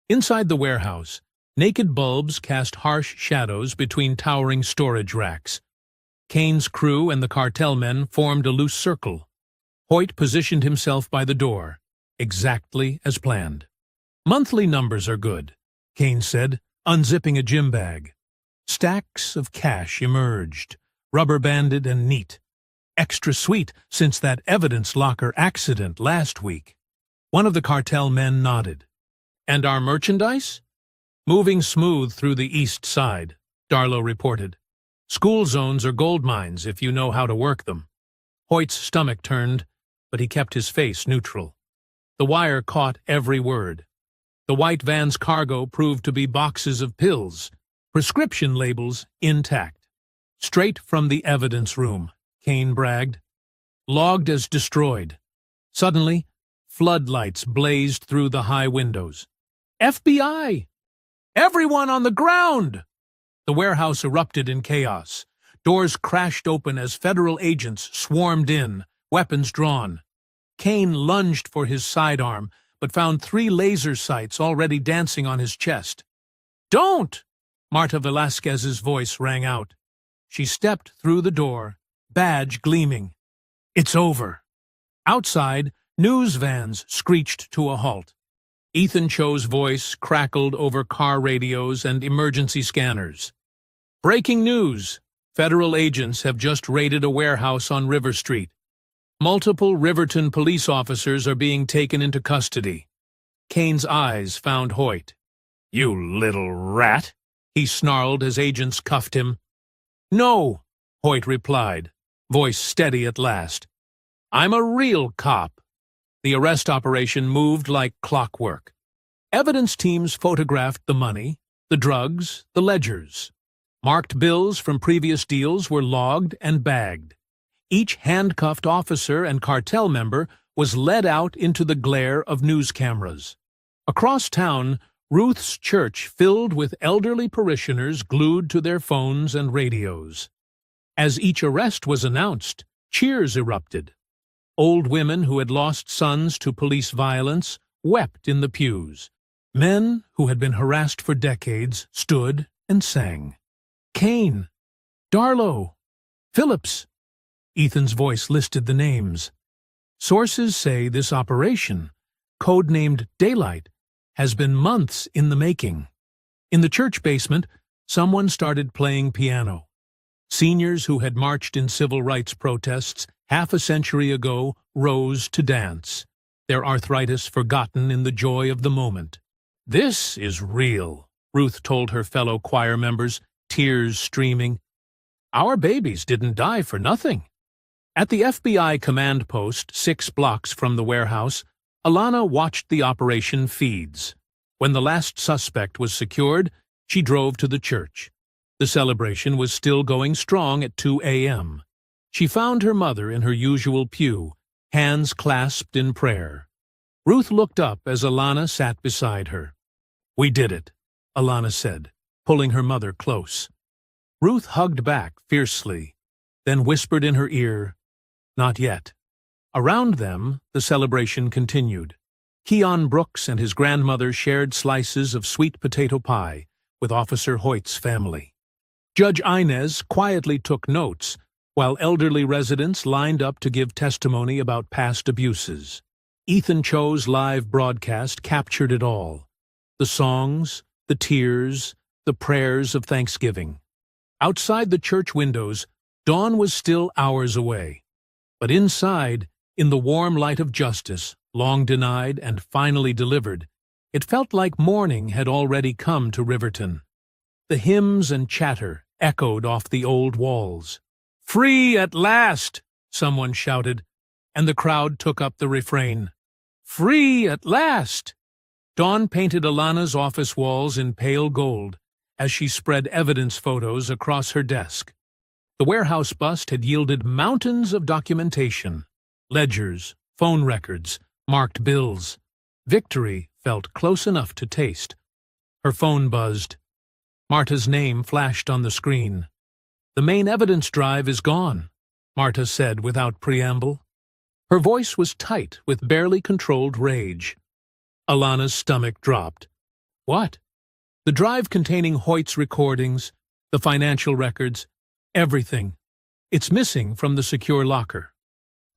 Inside the warehouse, naked bulbs cast harsh shadows between towering storage racks. Kane's crew and the cartel men formed a loose circle. Hoyt positioned himself by the door, exactly as planned. "Monthly numbers are good," Kane said, unzipping a gym bag. Stacks of cash emerged, rubber-banded and neat. Extra sweet since that evidence locker accident last week. One of the cartel men nodded. "And our merchandise?" "Moving smooth through the east side," Darlow reported. "School zones are gold mines if you know how to work them." Hoyt's stomach turned, but he kept his face neutral. The wire caught every word. The white van's cargo proved to be boxes of pills, prescription labels intact. "Straight from the evidence room," Kane bragged. "Logged as destroyed." Suddenly, floodlights blazed through the high windows. "FBI! Everyone on the ground!" The warehouse erupted in chaos. Doors crashed open as federal agents swarmed in, weapons drawn. Kane lunged for his sidearm, but found 3 laser sights already dancing on his chest. "Don't!" Marta Velasquez's voice rang out. She stepped through the door, badge gleaming. "It's over." Outside, news vans screeched to a halt. Ethan Cho's voice crackled over car radios and emergency scanners. "Breaking news! Federal agents have just raided a warehouse on River Street. Multiple Riverton police officers are being taken into custody." Kane's eyes found Hoyt. "You little rat," he snarled as agents cuffed him. "No," Hoyt replied, voice steady at last. "I'm a real cop." The arrest operation moved like clockwork. Evidence teams photographed the money, the drugs, the ledgers. Marked bills from previous deals were logged and bagged. Each handcuffed officer and cartel member was led out into the glare of news cameras. Across town, Ruth's church filled with elderly parishioners glued to their phones and radios. As each arrest was announced, cheers erupted. Old women who had lost sons to police violence wept in the pews. Men who had been harassed for decades stood and sang. "Kane! Darlow! Phillips!" Ethan's voice listed the names. "Sources say this operation, codenamed Daylight, has been months in the making." In the church basement, someone started playing piano. Seniors who had marched in civil rights protests half a century ago rose to dance, their arthritis forgotten in the joy of the moment. "This is real," Ruth told her fellow choir members, tears streaming. "Our babies didn't die for nothing." At the FBI command post 6 blocks from the warehouse, Alana watched the operation feeds. When the last suspect was secured, she drove to the church. The celebration was still going strong at 2 a.m. She found her mother in her usual pew, hands clasped in prayer. Ruth looked up as Alana sat beside her. "We did it," Alana said, pulling her mother close. Ruth hugged back fiercely, then whispered in her ear, "Not yet." Around them, the celebration continued. Keon Brooks and his grandmother shared slices of sweet potato pie with Officer Hoyt's family. Judge Inez quietly took notes, while elderly residents lined up to give testimony about past abuses. Ethan Cho's live broadcast captured it all: the songs, the tears, the prayers of thanksgiving. Outside the church windows, dawn was still hours away. But inside, in the warm light of justice, long denied and finally delivered, it felt like morning had already come to Riverton. The hymns and chatter echoed off the old walls. "Free at last!" someone shouted, and the crowd took up the refrain. "Free at last!" Dawn painted Alana's office walls in pale gold as she spread evidence photos across her desk. The warehouse bust had yielded mountains of documentation: ledgers, phone records, marked bills. Victory felt close enough to taste. Her phone buzzed. Marta's name flashed on the screen. "The main evidence drive is gone," Marta said without preamble. Her voice was tight with barely controlled rage. Alana's stomach dropped. "What?" "The drive containing Hoyt's recordings, the financial records, everything. It's missing from the secure locker."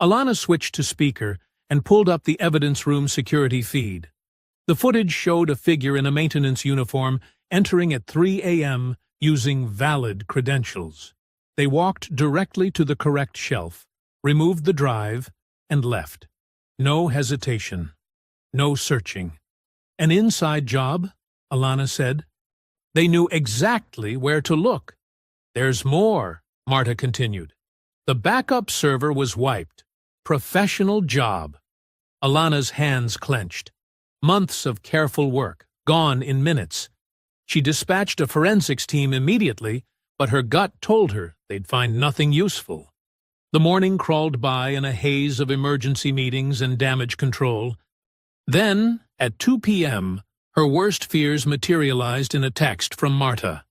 Alana switched to speaker and pulled up the evidence room security feed. The footage showed a figure in a maintenance uniform entering at 3 a.m. using valid credentials. They walked directly to the correct shelf, removed the drive, and left. No hesitation. No searching. "An inside job," Alana said. "They knew exactly where to look." "There's more," Marta continued. "The backup server was wiped. Professional job." Alana's hands clenched. Months of careful work, gone in minutes. She dispatched a forensics team immediately, but her gut told her they'd find nothing useful. The morning crawled by in a haze of emergency meetings and damage control. Then, at 2 p.m., her worst fears materialized in a text from Marta.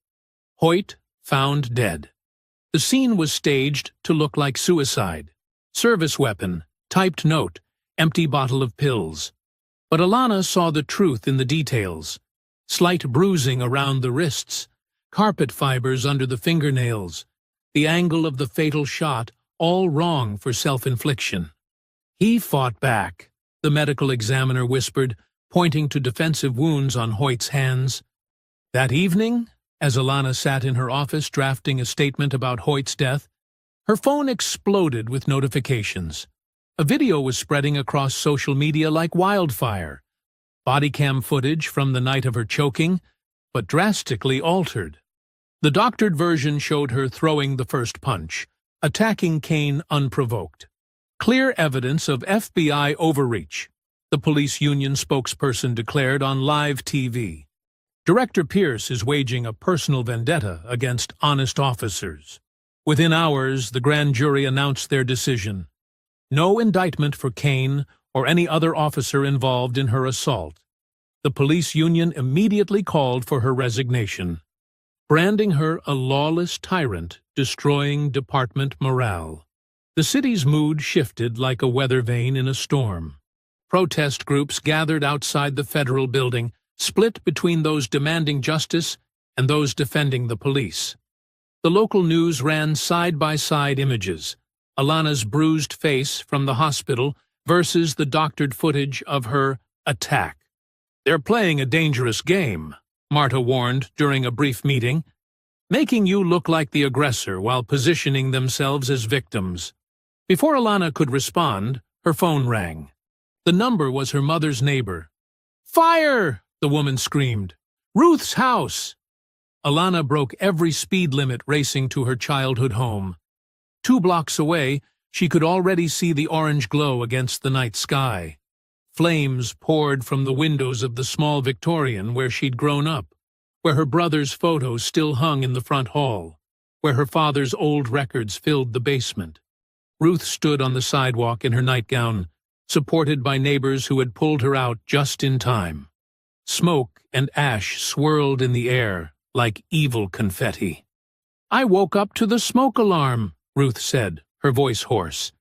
"Hoyt found dead." The scene was staged to look like suicide. Service weapon, typed note, empty bottle of pills. But Alana saw the truth in the details. Slight bruising around the wrists, carpet fibers under the fingernails, the angle of the fatal shot, all wrong for self-infliction. "He fought back," the medical examiner whispered, pointing to defensive wounds on Hoyt's hands. That evening, as Alana sat in her office drafting a statement about Hoyt's death, her phone exploded with notifications. A video was spreading across social media like wildfire. Body cam footage from the night of her choking, but drastically altered. The doctored version showed her throwing the first punch, attacking Kane unprovoked. "Clear evidence of FBI overreach," the police union spokesperson declared on live TV. "Director Pierce is waging a personal vendetta against honest officers." Within hours, the grand jury announced their decision. No indictment for Kane or any other officer involved in her assault. The police union immediately called for her resignation, branding her a lawless tyrant destroying department morale. The city's mood shifted like a weather vane in a storm. Protest groups gathered outside the federal building, split between those demanding justice and those defending the police. The local news ran side-by-side images: Alana's bruised face from the hospital versus the doctored footage of her attack. "They're playing a dangerous game," Marta warned during a brief meeting, "making you look like the aggressor while positioning themselves as victims." Before Alana could respond, her phone rang. The number was her mother's neighbor. "Fire!" the woman screamed. "Ruth's house!" Alana broke every speed limit racing to her childhood home. 2 blocks away, she could already see the orange glow against the night sky. Flames poured from the windows of the small Victorian where she'd grown up, where her brother's photos still hung in the front hall, where her father's old records filled the basement. Ruth stood on the sidewalk in her nightgown, supported by neighbors who had pulled her out just in time. Smoke and ash swirled in the air like evil confetti. "I woke up to the smoke alarm," Ruth said, her voice hoarse.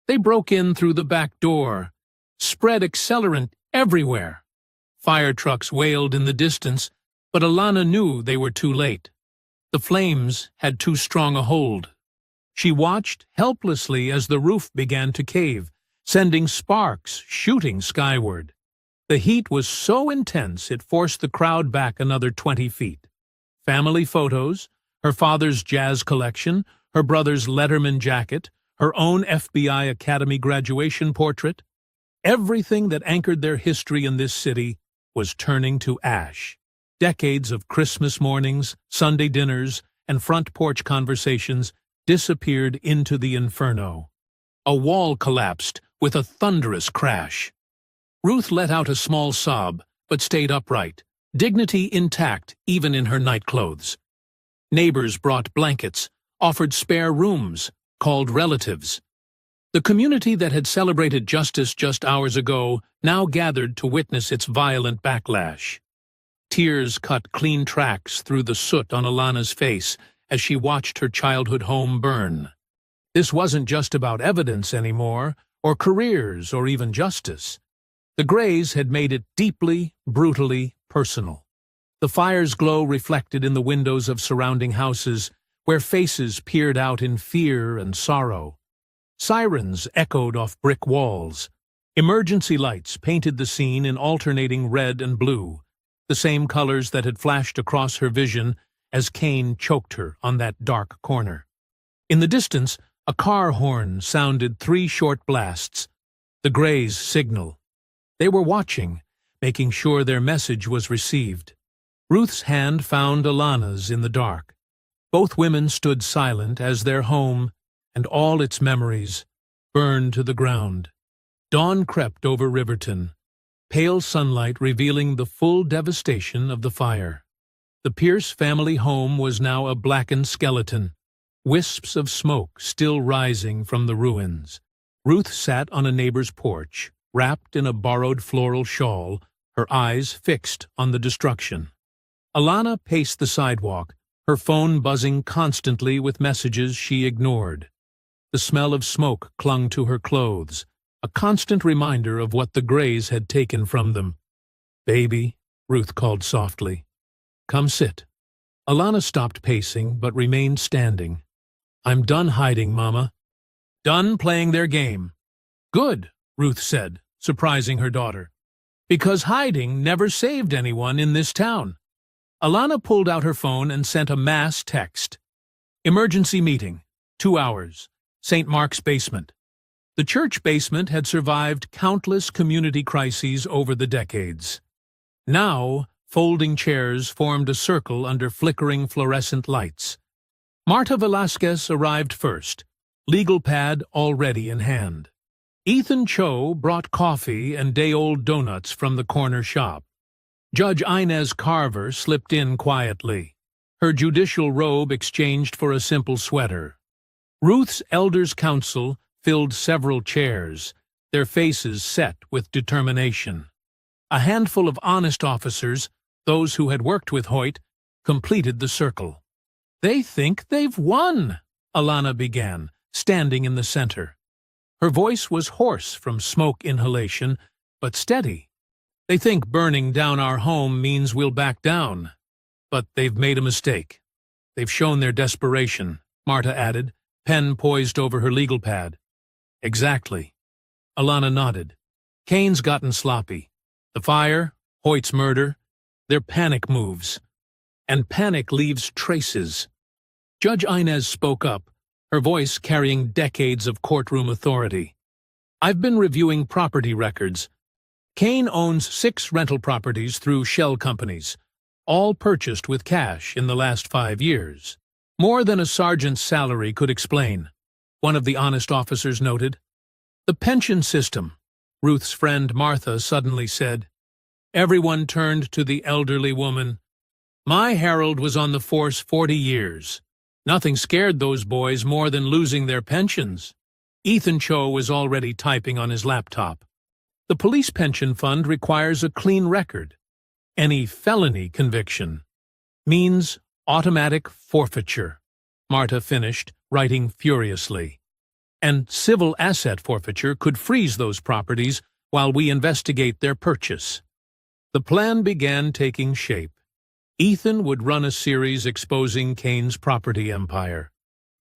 "They broke in through the back door, spread accelerant everywhere." Fire trucks wailed in the distance, but Alana knew they were too late. The flames had too strong a hold. She watched helplessly as the roof began to cave, sending sparks shooting skyward. The heat was so intense it forced the crowd back another 20 feet. Family photos, her father's jazz collection, her brother's Letterman jacket, her own FBI Academy graduation portrait, everything that anchored their history in this city was turning to ash. Decades of Christmas mornings, Sunday dinners, and front porch conversations disappeared into the inferno. A wall collapsed with a thunderous crash. Ruth let out a small sob, but stayed upright, dignity intact even in her nightclothes. Neighbors brought blankets, offered spare rooms, called relatives. The community that had celebrated justice just hours ago now gathered to witness its violent backlash. Tears cut clean tracks through the soot on Alana's face as she watched her childhood home burn. This wasn't just about evidence anymore, or careers, or even justice. The Greys had made it deeply, brutally personal. The fire's glow reflected in the windows of surrounding houses, where faces peered out in fear and sorrow. Sirens echoed off brick walls. Emergency lights painted the scene in alternating red and blue, the same colors that had flashed across her vision as Kane choked her on that dark corner. In the distance, a car horn sounded 3 short blasts, the Greys' signal. They were watching, making sure their message was received. Ruth's hand found Alana's in the dark. Both women stood silent as their home, and all its memories, burned to the ground. Dawn crept over Riverton, pale sunlight revealing the full devastation of the fire. The Pierce family home was now a blackened skeleton, wisps of smoke still rising from the ruins. Ruth sat on a neighbor's porch, wrapped in a borrowed floral shawl, her eyes fixed on the destruction. Alana paced the sidewalk, her phone buzzing constantly with messages she ignored. The smell of smoke clung to her clothes, a constant reminder of what the Greys had taken from them. "Baby," Ruth called softly. "Come sit." Alana stopped pacing, but remained standing. "I'm done hiding, Mama." "Done playing their game." "Good," Ruth said, surprising her daughter. "Because hiding never saved anyone in this town." Alana pulled out her phone and sent a mass text. "Emergency meeting, 2 hours, St. Mark's basement." The church basement had survived countless community crises over the decades. Now, folding chairs formed a circle under flickering fluorescent lights. Marta Velasquez arrived first, legal pad already in hand. Ethan Cho brought coffee and day-old donuts from the corner shop. Judge Inez Carver slipped in quietly, her judicial robe exchanged for a simple sweater. Ruth's elders' council filled several chairs, their faces set with determination. A handful of honest officers, those who had worked with Hoyt, completed the circle. "They think they've won," Alana began, standing in the center. Her voice was hoarse from smoke inhalation, but steady. "They think burning down our home means we'll back down. But they've made a mistake. They've shown their desperation," Marta added, pen poised over her legal pad. "Exactly." Alana nodded. "Kane's gotten sloppy. The fire, Hoyt's murder, they're panic moves. And panic leaves traces." Judge Inez spoke up, her voice carrying decades of courtroom authority. "I've been reviewing property records. Kane owns 6 rental properties through shell companies, all purchased with cash in the last 5 years. More than a sergeant's salary could explain," one of the honest officers noted. "The pension system," Ruth's friend Martha suddenly said. Everyone turned to the elderly woman. "My Harold was on the force 40 years. Nothing scared those boys more than losing their pensions." Ethan Cho was already typing on his laptop. The police pension fund requires a clean record. Any felony conviction means automatic forfeiture, Marta finished, writing furiously. And civil asset forfeiture could freeze those properties while we investigate their purchase. The plan began taking shape. Ethan would run a series exposing Kane's property empire.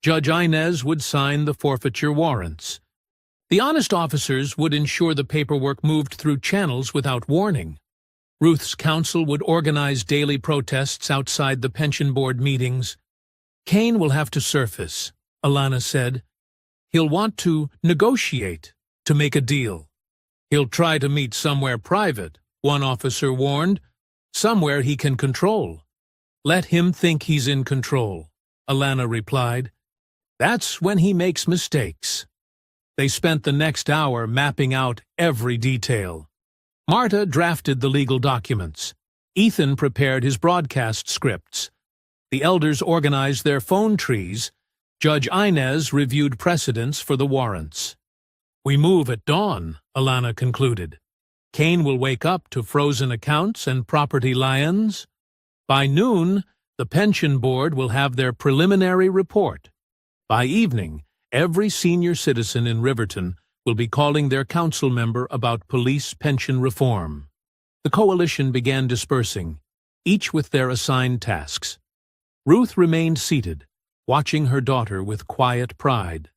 Judge Inez would sign the forfeiture warrants. The honest officers would ensure the paperwork moved through channels without warning. Ruth's counsel would organize daily protests outside the pension board meetings. Kane will have to surface, Alana said. He'll want to negotiate, to make a deal. He'll try to meet somewhere private, one officer warned, somewhere he can control. Let him think he's in control, Alana replied. That's when he makes mistakes. They spent the next hour mapping out every detail. Marta drafted the legal documents. Ethan prepared his broadcast scripts. The elders organized their phone trees. Judge Inez reviewed precedents for the warrants. We move at dawn, Alana concluded. Kane will wake up to frozen accounts and property liens. By noon, the pension board will have their preliminary report. By evening, every senior citizen in Riverton will be calling their council member about police pension reform. The coalition began dispersing, each with their assigned tasks. Ruth remained seated, watching her daughter with quiet pride.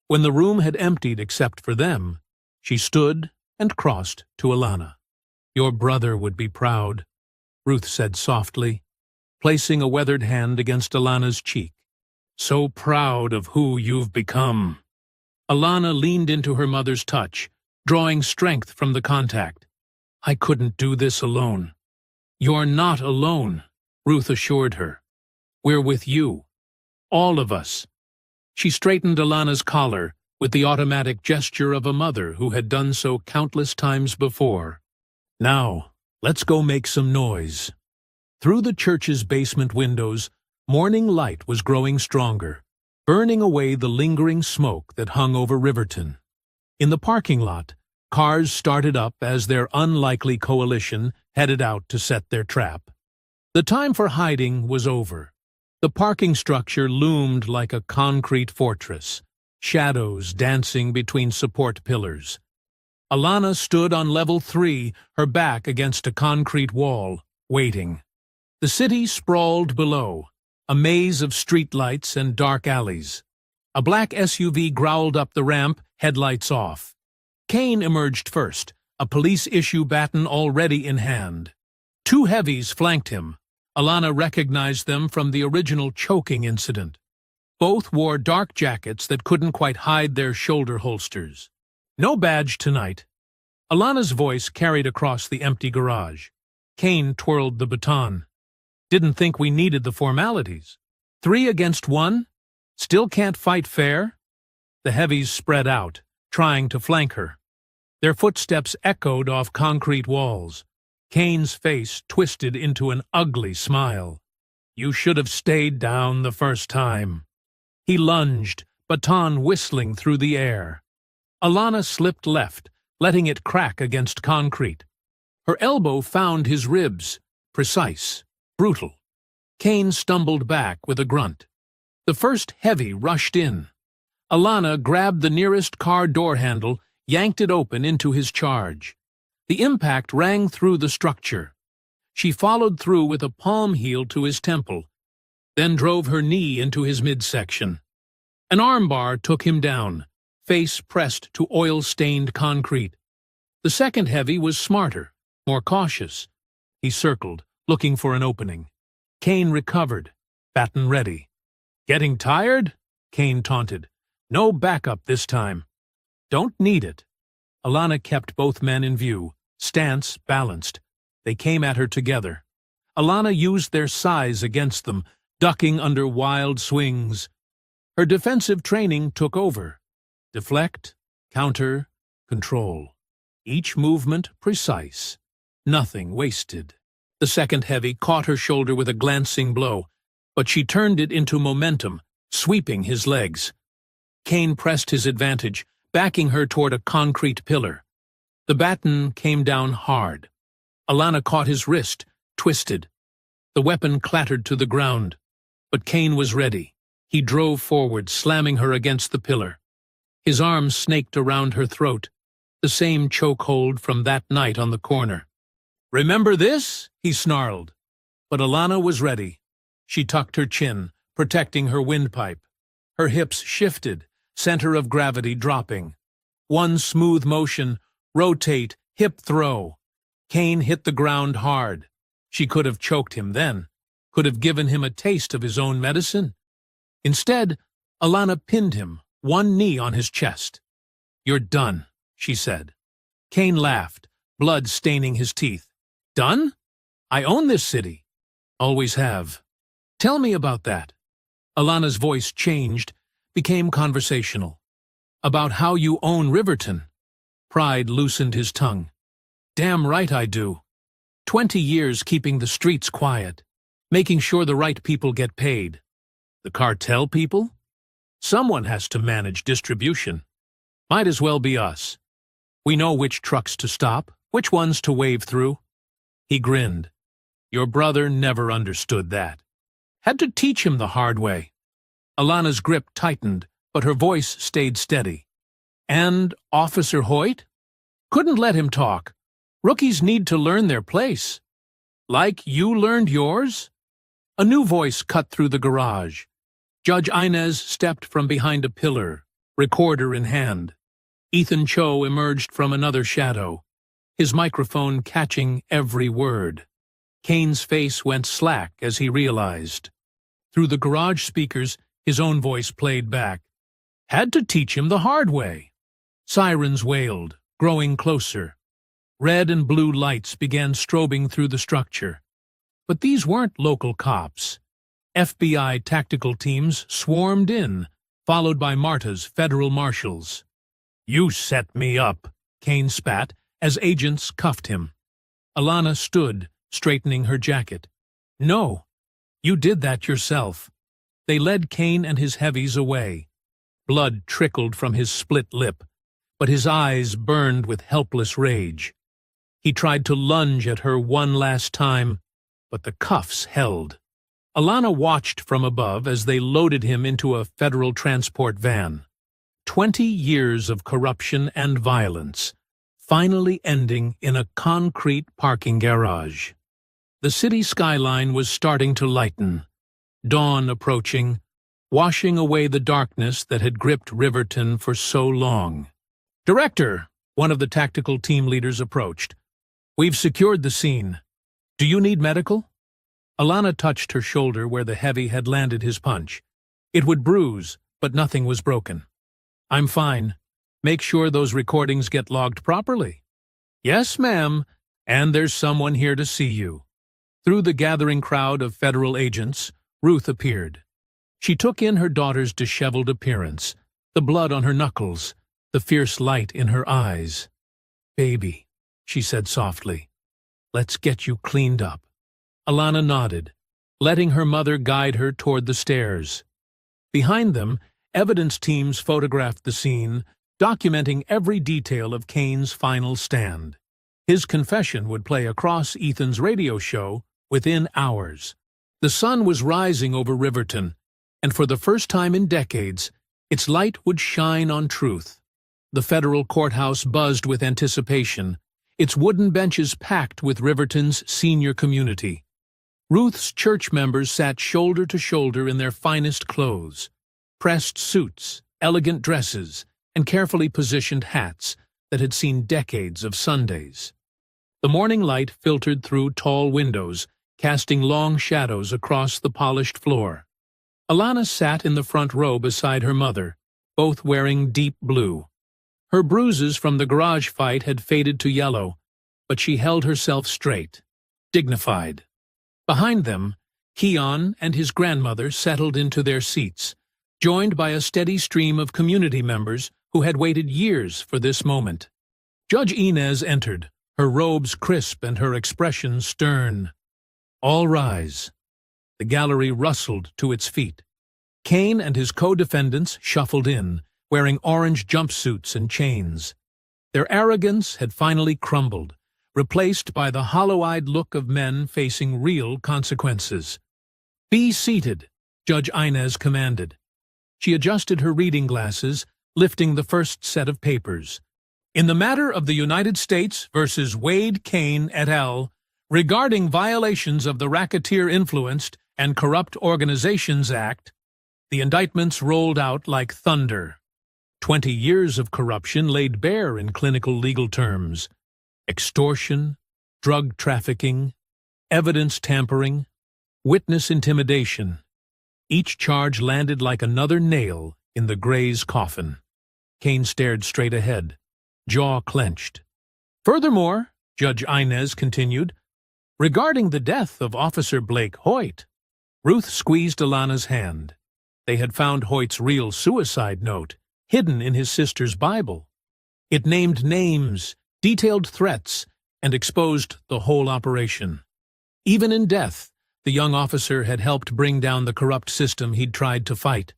When the room had emptied except for them, she stood and crossed to Alana. Your brother would be proud, Ruth said softly, placing a weathered hand against Alana's cheek. So proud of who you've become. Alana leaned into her mother's touch, drawing strength from the contact. I couldn't do this alone. You're not alone, Ruth assured her. We're with you. All of us. She straightened Alana's collar with the automatic gesture of a mother who had done so countless times before. Now, let's go make some noise. Through the church's basement windows, morning light was growing stronger, burning away the lingering smoke that hung over Riverton. In the parking lot, cars started up as their unlikely coalition headed out to set their trap. The time for hiding was over. The parking structure loomed like a concrete fortress, shadows dancing between support pillars. Alana stood on level 3, her back against a concrete wall, waiting. The city sprawled below, a maze of streetlights and dark alleys. A black SUV growled up the ramp, headlights off. Kane emerged first, a police-issue baton already in hand. 2 heavies flanked him. Alana recognized them from the original choking incident. Both wore dark jackets that couldn't quite hide their shoulder holsters. No badge tonight. Alana's voice carried across the empty garage. Kane twirled the baton. Didn't think we needed the formalities. 3 against 1? Still can't fight fair? The heavies spread out, trying to flank her. Their footsteps echoed off concrete walls. Kane's face twisted into an ugly smile. You should have stayed down the first time. He lunged, baton whistling through the air. Alana slipped left, letting it crack against concrete. Her elbow found his ribs, precise, brutal. Kane stumbled back with a grunt. The first heavy rushed in. Alana grabbed the nearest car door handle, yanked it open into his charge. The impact rang through the structure. She followed through with a palm heel to his temple, then drove her knee into his midsection. An armbar took him down, face pressed to oil-stained concrete. The second heavy was smarter, more cautious. He circled, looking for an opening. Kane recovered, baton ready. Getting tired? Kane taunted. No backup this time. Don't need it. Alana kept both men in view, stance balanced. They came at her together. Alana used their size against them, ducking under wild swings. Her defensive training took over. Deflect, counter, control. Each movement precise. Nothing wasted. The second heavy caught her shoulder with a glancing blow, but she turned it into momentum, sweeping his legs. Kane pressed his advantage, backing her toward a concrete pillar. The baton came down hard. Alana caught his wrist, twisted. The weapon clattered to the ground. But Kane was ready. He drove forward, slamming her against the pillar. His arms snaked around her throat, the same chokehold from that night on the corner. "Remember this?" he snarled. But Alana was ready. She tucked her chin, protecting her windpipe. Her hips shifted, center of gravity dropping. One smooth motion, rotate, hip throw. Kane hit the ground hard. She could have choked him then, could have given him a taste of his own medicine. Instead, Alana pinned him, one knee on his chest. "You're done," she said. Kane laughed, blood staining his teeth. "Done? I own this city. Always have. Tell me about that." Alana's voice changed, became conversational. "About how you own Riverton." Pride loosened his tongue. "Damn right I do. 20 years keeping the streets quiet, making sure the right people get paid. The cartel people? Someone has to manage distribution. Might as well be us. We know which trucks to stop, which ones to wave through." He grinned. "Your brother never understood that. Had to teach him the hard way." Alana's grip tightened, but her voice stayed steady. "And Officer Hoyt? Couldn't let him talk. Rookies need to learn their place. Like you learned yours?" A new voice cut through the garage. Judge Inez stepped from behind a pillar, recorder in hand. Ethan Cho emerged from another shadow, his microphone catching every word. Kane's face went slack as he realized. Through the garage speakers, his own voice played back. "Had to teach him the hard way." Sirens wailed, growing closer. Red and blue lights began strobing through the structure. But these weren't local cops. FBI tactical teams swarmed in, followed by Marta's federal marshals. "You set me up," Kane spat, as agents cuffed him. Alana stood, straightening her jacket. "No, you did that yourself." They led Kane and his heavies away. Blood trickled from his split lip, but his eyes burned with helpless rage. He tried to lunge at her one last time, but the cuffs held. Alana watched from above as they loaded him into a federal transport van. 20 years of corruption and violence, finally ending in a concrete parking garage. The city skyline was starting to lighten, dawn approaching, washing away the darkness that had gripped Riverton for so long. "Director," one of the tactical team leaders approached. "We've secured the scene. Do you need medical?" Alana touched her shoulder where the heavy had landed his punch. It would bruise, but nothing was broken. "I'm fine. Make sure those recordings get logged properly." "Yes, ma'am, and there's someone here to see you." Through the gathering crowd of federal agents, Ruth appeared. She took in her daughter's disheveled appearance, the blood on her knuckles, the fierce light in her eyes. "Baby," she said softly, "let's get you cleaned up." Alana nodded, letting her mother guide her toward the stairs. Behind them, evidence teams photographed the scene, documenting every detail of Kane's final stand. His confession would play across Ethan's radio show within hours. The sun was rising over Riverton, and for the first time in decades, its light would shine on truth. The federal courthouse buzzed with anticipation, its wooden benches packed with Riverton's senior community. Ruth's church members sat shoulder to shoulder in their finest clothes, pressed suits, elegant dresses, and carefully positioned hats that had seen decades of Sundays. The morning light filtered through tall windows, casting long shadows across the polished floor. Alana sat in the front row beside her mother, both wearing deep blue. Her bruises from the garage fight had faded to yellow, but she held herself straight, dignified. Behind them, Keon and his grandmother settled into their seats, joined by a steady stream of community members who had waited years for this moment. Judge Inez entered, her robes crisp and her expression stern. "All rise." The gallery rustled to its feet. Kane and his co-defendants shuffled in, wearing orange jumpsuits and chains. Their arrogance had finally crumbled, replaced by the hollow-eyed look of men facing real consequences. "Be seated," Judge Inez commanded. She adjusted her reading glasses, lifting the first set of papers. "In the matter of the United States versus Wade Cain et al., regarding violations of the Racketeer Influenced and Corrupt Organizations Act," the indictments rolled out like thunder. 20 years of corruption laid bare in clinical legal terms. Extortion, drug trafficking, evidence tampering, witness intimidation. Each charge landed like another nail in the Gray's coffin. Cain stared straight ahead, jaw clenched. "Furthermore," Judge Inez continued, "regarding the death of Officer Blake Hoyt." Ruth squeezed Alana's hand. They had found Hoyt's real suicide note, hidden in his sister's Bible. It named names, detailed threats, and exposed the whole operation. Even in death, the young officer had helped bring down the corrupt system he'd tried to fight.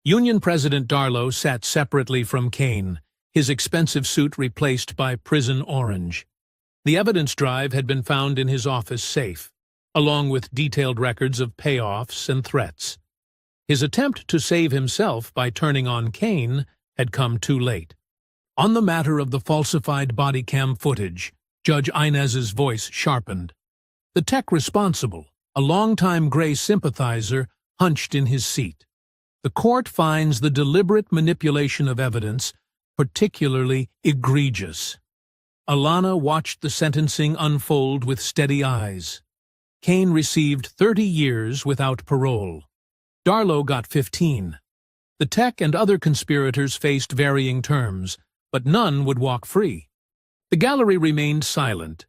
Union President Darlow sat separately from Cain, his expensive suit replaced by prison orange. The evidence drive had been found in his office safe, along with detailed records of payoffs and threats. His attempt to save himself by turning on Cain had come too late. On the matter of the falsified body cam footage, Judge Inez's voice sharpened. The tech responsible, a longtime Gray sympathizer, hunched in his seat. The court finds the deliberate manipulation of evidence particularly egregious. Alana watched the sentencing unfold with steady eyes. Cain received 30 years without parole. Darlow got 15. The tech and other conspirators faced varying terms, but none would walk free. The gallery remained silent,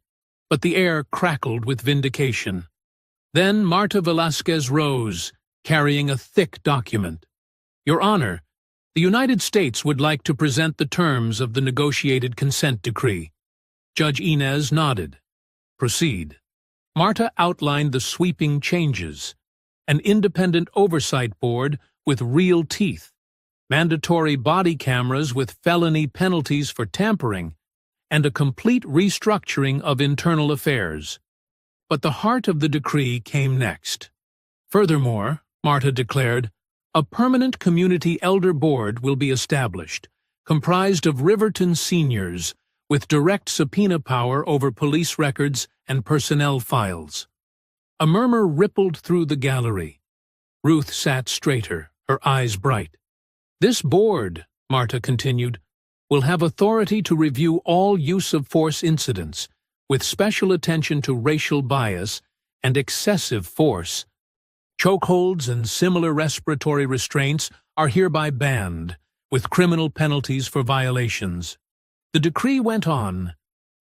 but the air crackled with vindication. Then Marta Velasquez rose, carrying a thick document. "Your Honor, the United States would like to present the terms of the negotiated consent decree." Judge Inez nodded. "Proceed." Marta outlined the sweeping changes. An independent oversight board with real teeth, mandatory body cameras with felony penalties for tampering, and a complete restructuring of internal affairs. But the heart of the decree came next. Furthermore, Marta declared, a permanent community elder board will be established, comprised of Riverton seniors, with direct subpoena power over police records and personnel files. A murmur rippled through the gallery. Ruth sat straighter, her eyes bright. "This board," Marta continued, "will have authority to review all use-of-force incidents, with special attention to racial bias and excessive force. Chokeholds and similar respiratory restraints are hereby banned, with criminal penalties for violations." The decree went on,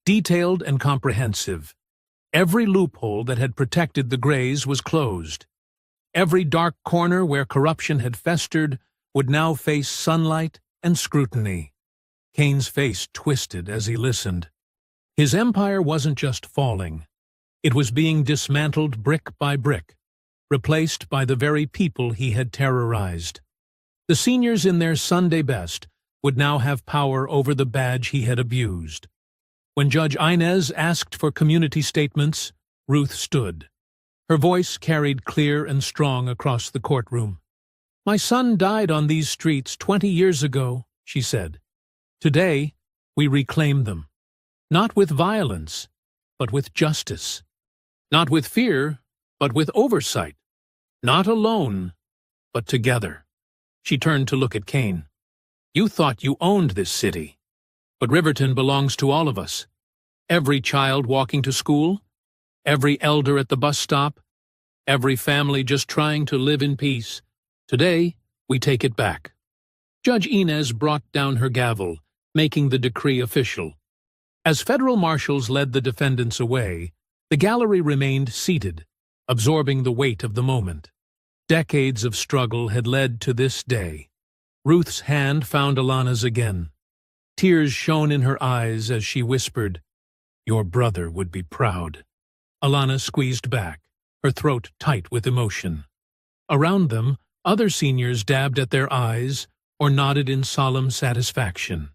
detailed and comprehensive. Every loophole that had protected the Grays was closed. Every dark corner where corruption had festered would now face sunlight and scrutiny. Cain's face twisted as he listened. His empire wasn't just falling. It was being dismantled brick by brick, replaced by the very people he had terrorized. The seniors in their Sunday best would now have power over the badge he had abused. When Judge Inez asked for community statements, Ruth stood. Her voice carried clear and strong across the courtroom. "My son died on these streets 20 years ago," she said. "Today, we reclaim them. Not with violence, but with justice. Not with fear, but with oversight. Not alone, but together." She turned to look at Cain. "You thought you owned this city. But Riverton belongs to all of us. Every child walking to school, every elder at the bus stop, every family just trying to live in peace. Today, we take it back." Judge Inez brought down her gavel, making the decree official. As federal marshals led the defendants away, the gallery remained seated, absorbing the weight of the moment. Decades of struggle had led to this day. Ruth's hand found Alana's again. Tears shone in her eyes as she whispered, "Your brother would be proud." Alana squeezed back, her throat tight with emotion. Around them, other seniors dabbed at their eyes, or nodded in solemn satisfaction.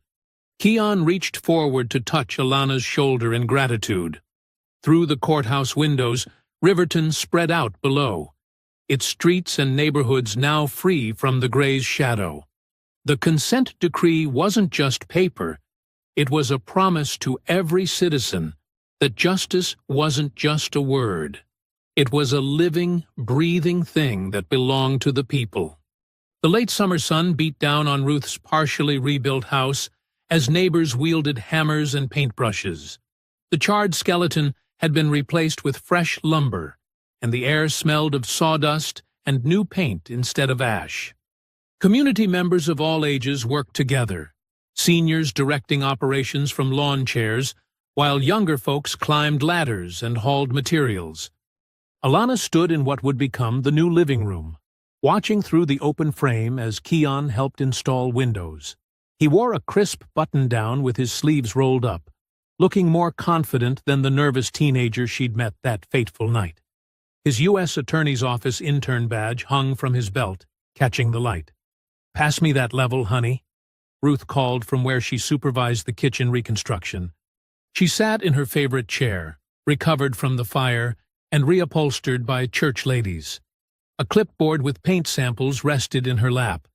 Keon reached forward to touch Alana's shoulder in gratitude. Through the courthouse windows, Riverton spread out below, its streets and neighborhoods now free from the Gray's shadow. The consent decree wasn't just paper, it was a promise to every citizen that justice wasn't just a word. It was a living, breathing thing that belonged to the people. The late summer sun beat down on Ruth's partially rebuilt house as neighbors wielded hammers and paintbrushes. The charred skeleton had been replaced with fresh lumber, and the air smelled of sawdust and new paint instead of ash. Community members of all ages worked together, seniors directing operations from lawn chairs, while younger folks climbed ladders and hauled materials. Alana stood in what would become the new living room, watching through the open frame as Keon helped install windows. He wore a crisp button-down with his sleeves rolled up, looking more confident than the nervous teenager she'd met that fateful night. His U.S. Attorney's Office intern badge hung from his belt, catching the light. "Pass me that level, honey," Ruth called from where she supervised the kitchen reconstruction. She sat in her favorite chair, recovered from the fire and reupholstered by church ladies. A clipboard with paint samples rested in her lap.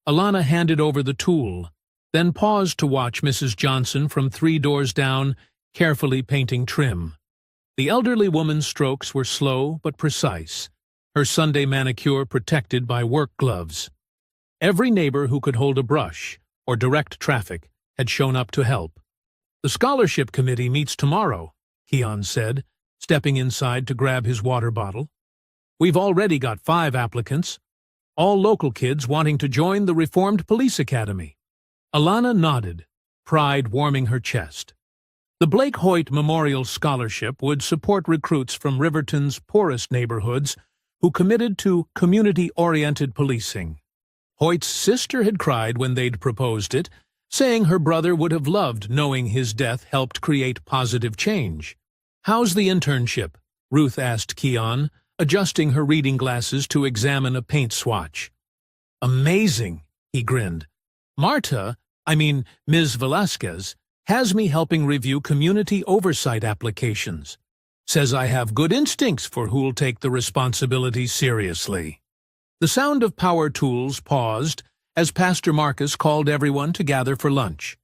Alana handed over the tool, then paused to watch Mrs. Johnson from 3 doors down, carefully painting trim. The elderly woman's strokes were slow but precise, her Sunday manicure protected by work gloves. Every neighbor who could hold a brush or direct traffic had shown up to help. "The scholarship committee meets tomorrow," Keon said, stepping inside to grab his water bottle. "We've already got 5 applicants, all local kids wanting to join the Reformed Police Academy." Alana nodded, pride warming her chest. The Blake Hoyt Memorial Scholarship would support recruits from Riverton's poorest neighborhoods who committed to community-oriented policing. Hoyt's sister had cried when they'd proposed it, saying her brother would have loved knowing his death helped create positive change. "How's the internship?" Ruth asked Keon, adjusting her reading glasses to examine a paint swatch. "Amazing," he grinned. Ms. Velasquez, has me helping review community oversight applications. Says I have good instincts for who'll take the responsibility seriously." The sound of power tools paused as Pastor Marcus called everyone to gather for lunch.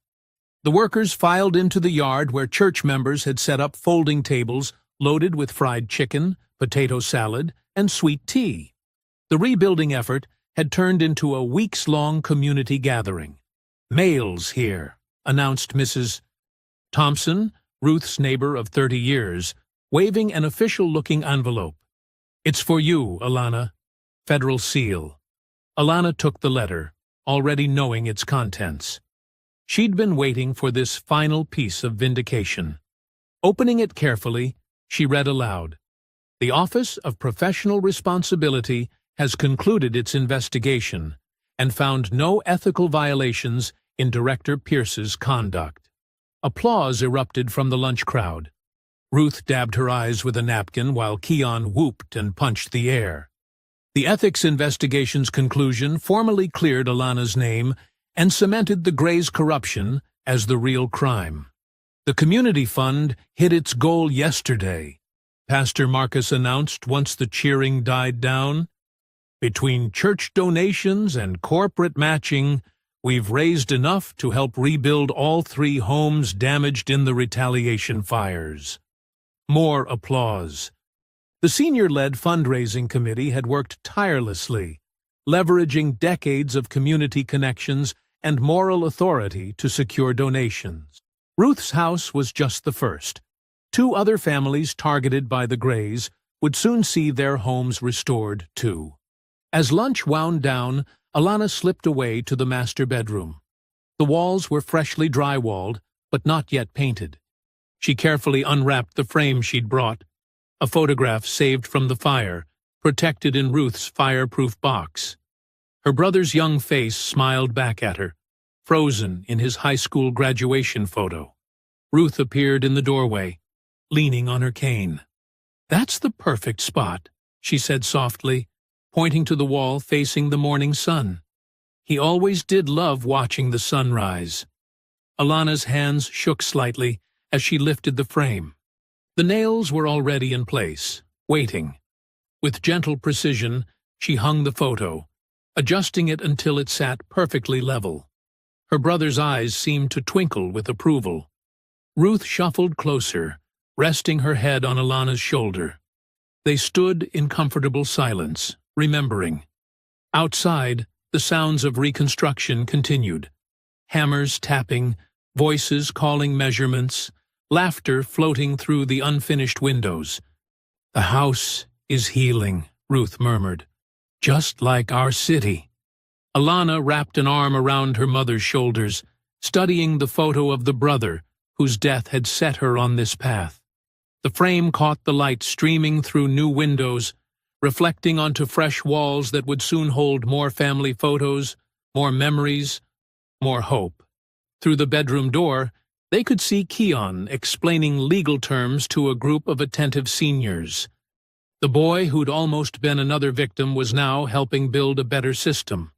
The workers filed into the yard where church members had set up folding tables loaded with fried chicken, potato salad, and sweet tea. The rebuilding effort had turned into a weeks-long community gathering. "Mail's here," announced Mrs. Thompson, Ruth's neighbor of 30 years, waving an official-looking envelope. "It's for you, Alana. Federal seal." Alana took the letter, already knowing its contents. She'd been waiting for this final piece of vindication. Opening it carefully, she read aloud, "The Office of Professional Responsibility has concluded its investigation and found no ethical violations in Director Pierce's conduct." Applause erupted from the lunch crowd. Ruth dabbed her eyes with a napkin while Keon whooped and punched the air. The ethics investigation's conclusion formally cleared Alana's name and cemented the Gray's corruption as the real crime. "The community fund hit its goal yesterday," Pastor Marcus announced once the cheering died down. "Between church donations and corporate matching, we've raised enough to help rebuild all 3 homes damaged in the retaliation fires." More applause. The senior-led fundraising committee had worked tirelessly, leveraging decades of community connections and moral authority to secure donations. Ruth's house was just the first. 2 other families targeted by the Grays would soon see their homes restored, too. As lunch wound down, Alana slipped away to the master bedroom. The walls were freshly drywalled, but not yet painted. She carefully unwrapped the frame she'd brought, a photograph saved from the fire, protected in Ruth's fireproof box. Her brother's young face smiled back at her, frozen in his high school graduation photo. Ruth appeared in the doorway, leaning on her cane. "That's the perfect spot," she said softly, pointing to the wall facing the morning sun. He always did love watching the sunrise. Alana's hands shook slightly as she lifted the frame. The nails were already in place, waiting. With gentle precision, she hung the photo, adjusting it until it sat perfectly level. Her brother's eyes seemed to twinkle with approval. Ruth shuffled closer, resting her head on Alana's shoulder. They stood in comfortable silence, remembering. Outside, the sounds of reconstruction continued. Hammers tapping, voices calling measurements, laughter floating through the unfinished windows. "The house is healing," Ruth murmured. "Just like our city." Alana wrapped an arm around her mother's shoulders, studying the photo of the brother whose death had set her on this path. The frame caught the light streaming through new windows, reflecting onto fresh walls that would soon hold more family photos, more memories, more hope. Through the bedroom door, they could see Keon explaining legal terms to a group of attentive seniors. The boy who'd almost been another victim was now helping build a better system.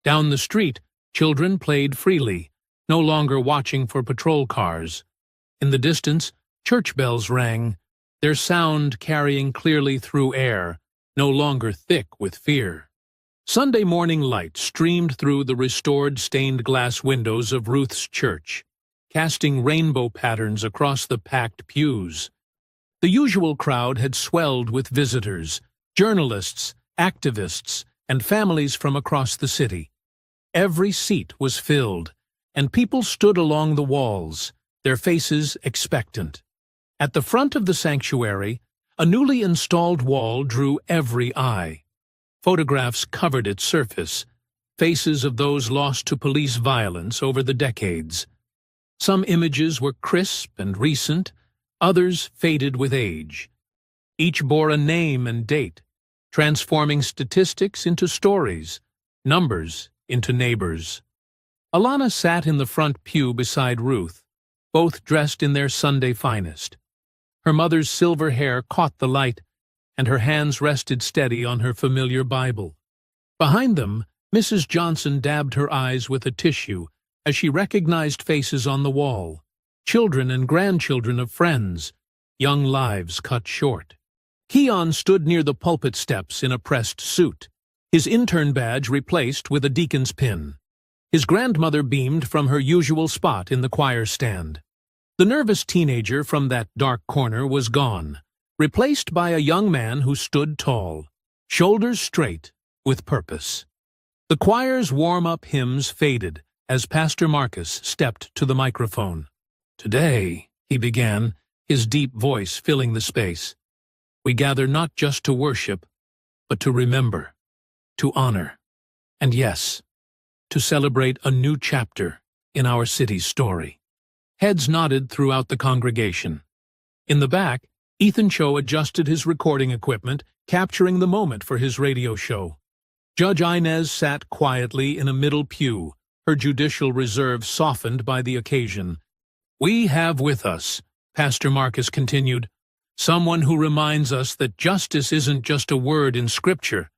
Down the street, children played freely, no longer watching for patrol cars. In the distance, church bells rang, their sound carrying clearly through air, no longer thick with fear. Sunday morning light streamed through the restored stained glass windows of Ruth's church, casting rainbow patterns across the packed pews. The usual crowd had swelled with visitors, journalists, activists, and families from across the city. Every seat was filled, and people stood along the walls, their faces expectant. At the front of the sanctuary, a newly installed wall drew every eye. Photographs covered its surface, faces of those lost to police violence over the decades. Some images were crisp and recent, others faded with age. Each bore a name and date, transforming statistics into stories, numbers into neighbors. Alana sat in the front pew beside Ruth, both dressed in their Sunday finest. Her mother's silver hair caught the light, and her hands rested steady on her familiar Bible. Behind them, Mrs. Johnson dabbed her eyes with a tissue as she recognized faces on the wall, children and grandchildren of friends, young lives cut short. Keon stood near the pulpit steps in a pressed suit, his intern badge replaced with a deacon's pin. His grandmother beamed from her usual spot in the choir stand. The nervous teenager from that dark corner was gone, replaced by a young man who stood tall, shoulders straight, with purpose. The choir's warm-up hymns faded as Pastor Marcus stepped to the microphone. "Today," he began, his deep voice filling the space, "we gather not just to worship, but to remember, to honor, and yes, to celebrate a new chapter in our city's story." Heads nodded throughout the congregation. In the back, Ethan Cho adjusted his recording equipment, capturing the moment for his radio show. Judge Inez sat quietly in a middle pew, her judicial reserve softened by the occasion. "We have with us," Pastor Marcus continued, "someone who reminds us that justice isn't just a word in Scripture.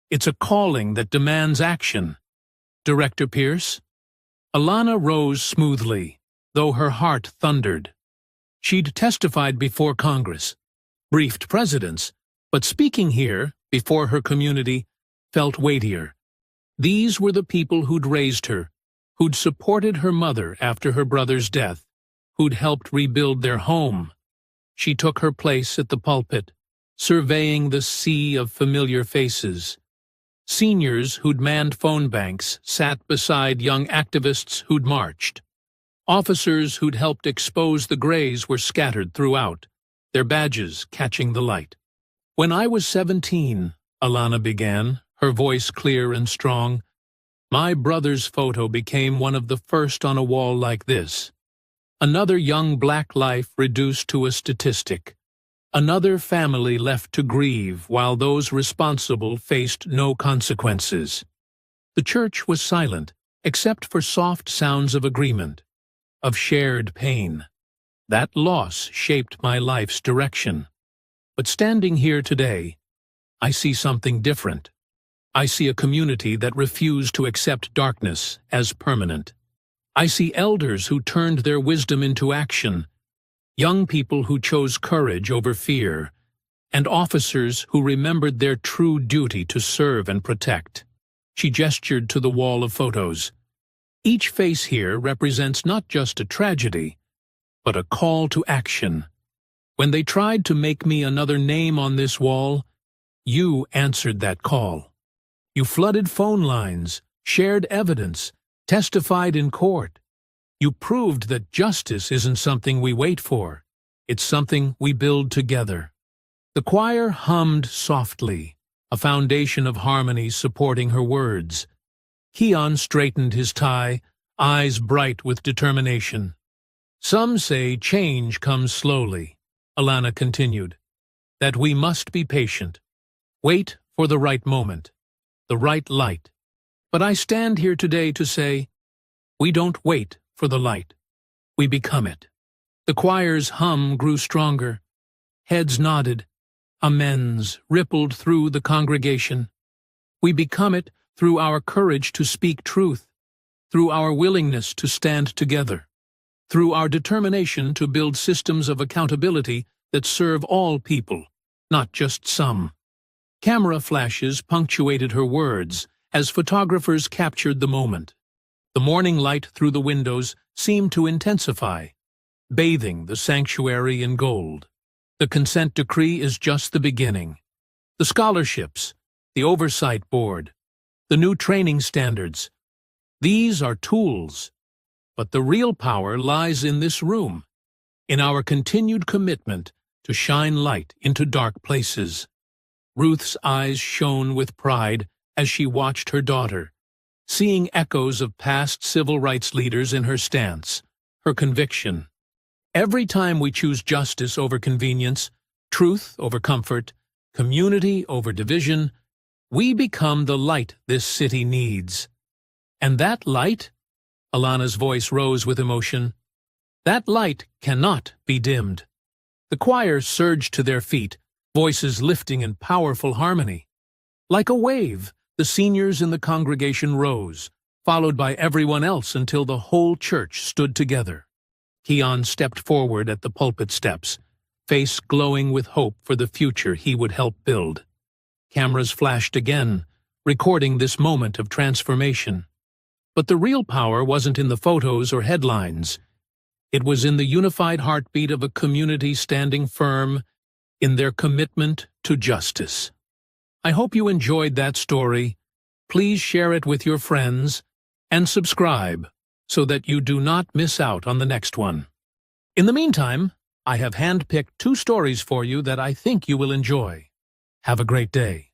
It's a calling that demands action." "Director Pierce?" Alana rose smoothly, though her heart thundered. She'd testified before Congress, briefed presidents, but speaking here, before her community, felt weightier. These were the people who'd raised her, who'd supported her mother after her brother's death, who'd helped rebuild their home. She took her place at the pulpit, surveying the sea of familiar faces. Seniors who'd manned phone banks sat beside young activists who'd marched. Officers who'd helped expose the Greys were scattered throughout, their badges catching the light. "When I was 17, Alana began, her voice clear and strong, my brother's photo became one of the first on a wall like this. Another young black life reduced to a statistic. Another family left to grieve while those responsible faced no consequences." The church was silent, except for soft sounds of agreement, of shared pain. That loss shaped my life's direction. But standing here today, I see something different. I see a community that refused to accept darkness as permanent. I see elders who turned their wisdom into action, young people who chose courage over fear, and officers who remembered their true duty to serve and protect. She gestured to the wall of photos. Each face here represents not just a tragedy, but a call to action. When they tried to make me another name on this wall, you answered that call. You flooded phone lines, shared evidence, testified in court. You proved that justice isn't something we wait for. It's something we build together. The choir hummed softly, a foundation of harmony supporting her words. Keon straightened his tie, eyes bright with determination. Some say change comes slowly, Alana continued, that we must be patient. Wait for the right moment, the right light. But I stand here today to say, we don't wait for the light. We become it. The choir's hum grew stronger. Heads nodded. Amens rippled through the congregation. We become it through our courage to speak truth, through our willingness to stand together, through our determination to build systems of accountability that serve all people, not just some. Camera flashes punctuated her words as photographers captured the moment. The morning light through the windows seemed to intensify, bathing the sanctuary in gold. The consent decree is just the beginning. The scholarships, the oversight board, the new training standards, these are tools. But the real power lies in this room, in our continued commitment to shine light into dark places. Ruth's eyes shone with pride as she watched her daughter, seeing echoes of past civil rights leaders in her stance, her conviction. Every time we choose justice over convenience, truth over comfort, community over division, we become the light this city needs. And that light, Alana's voice rose with emotion, that light cannot be dimmed. The choir surged to their feet, voices lifting in powerful harmony. Like a wave, the seniors in the congregation rose, followed by everyone else until the whole church stood together. Keon stepped forward at the pulpit steps, face glowing with hope for the future he would help build. Cameras flashed again, recording this moment of transformation. But the real power wasn't in the photos or headlines. It was in the unified heartbeat of a community standing firm in their commitment to justice. I hope you enjoyed that story. Please share it with your friends and subscribe so that you do not miss out on the next one. In the meantime, I have handpicked 2 stories for you that I think you will enjoy. Have a great day.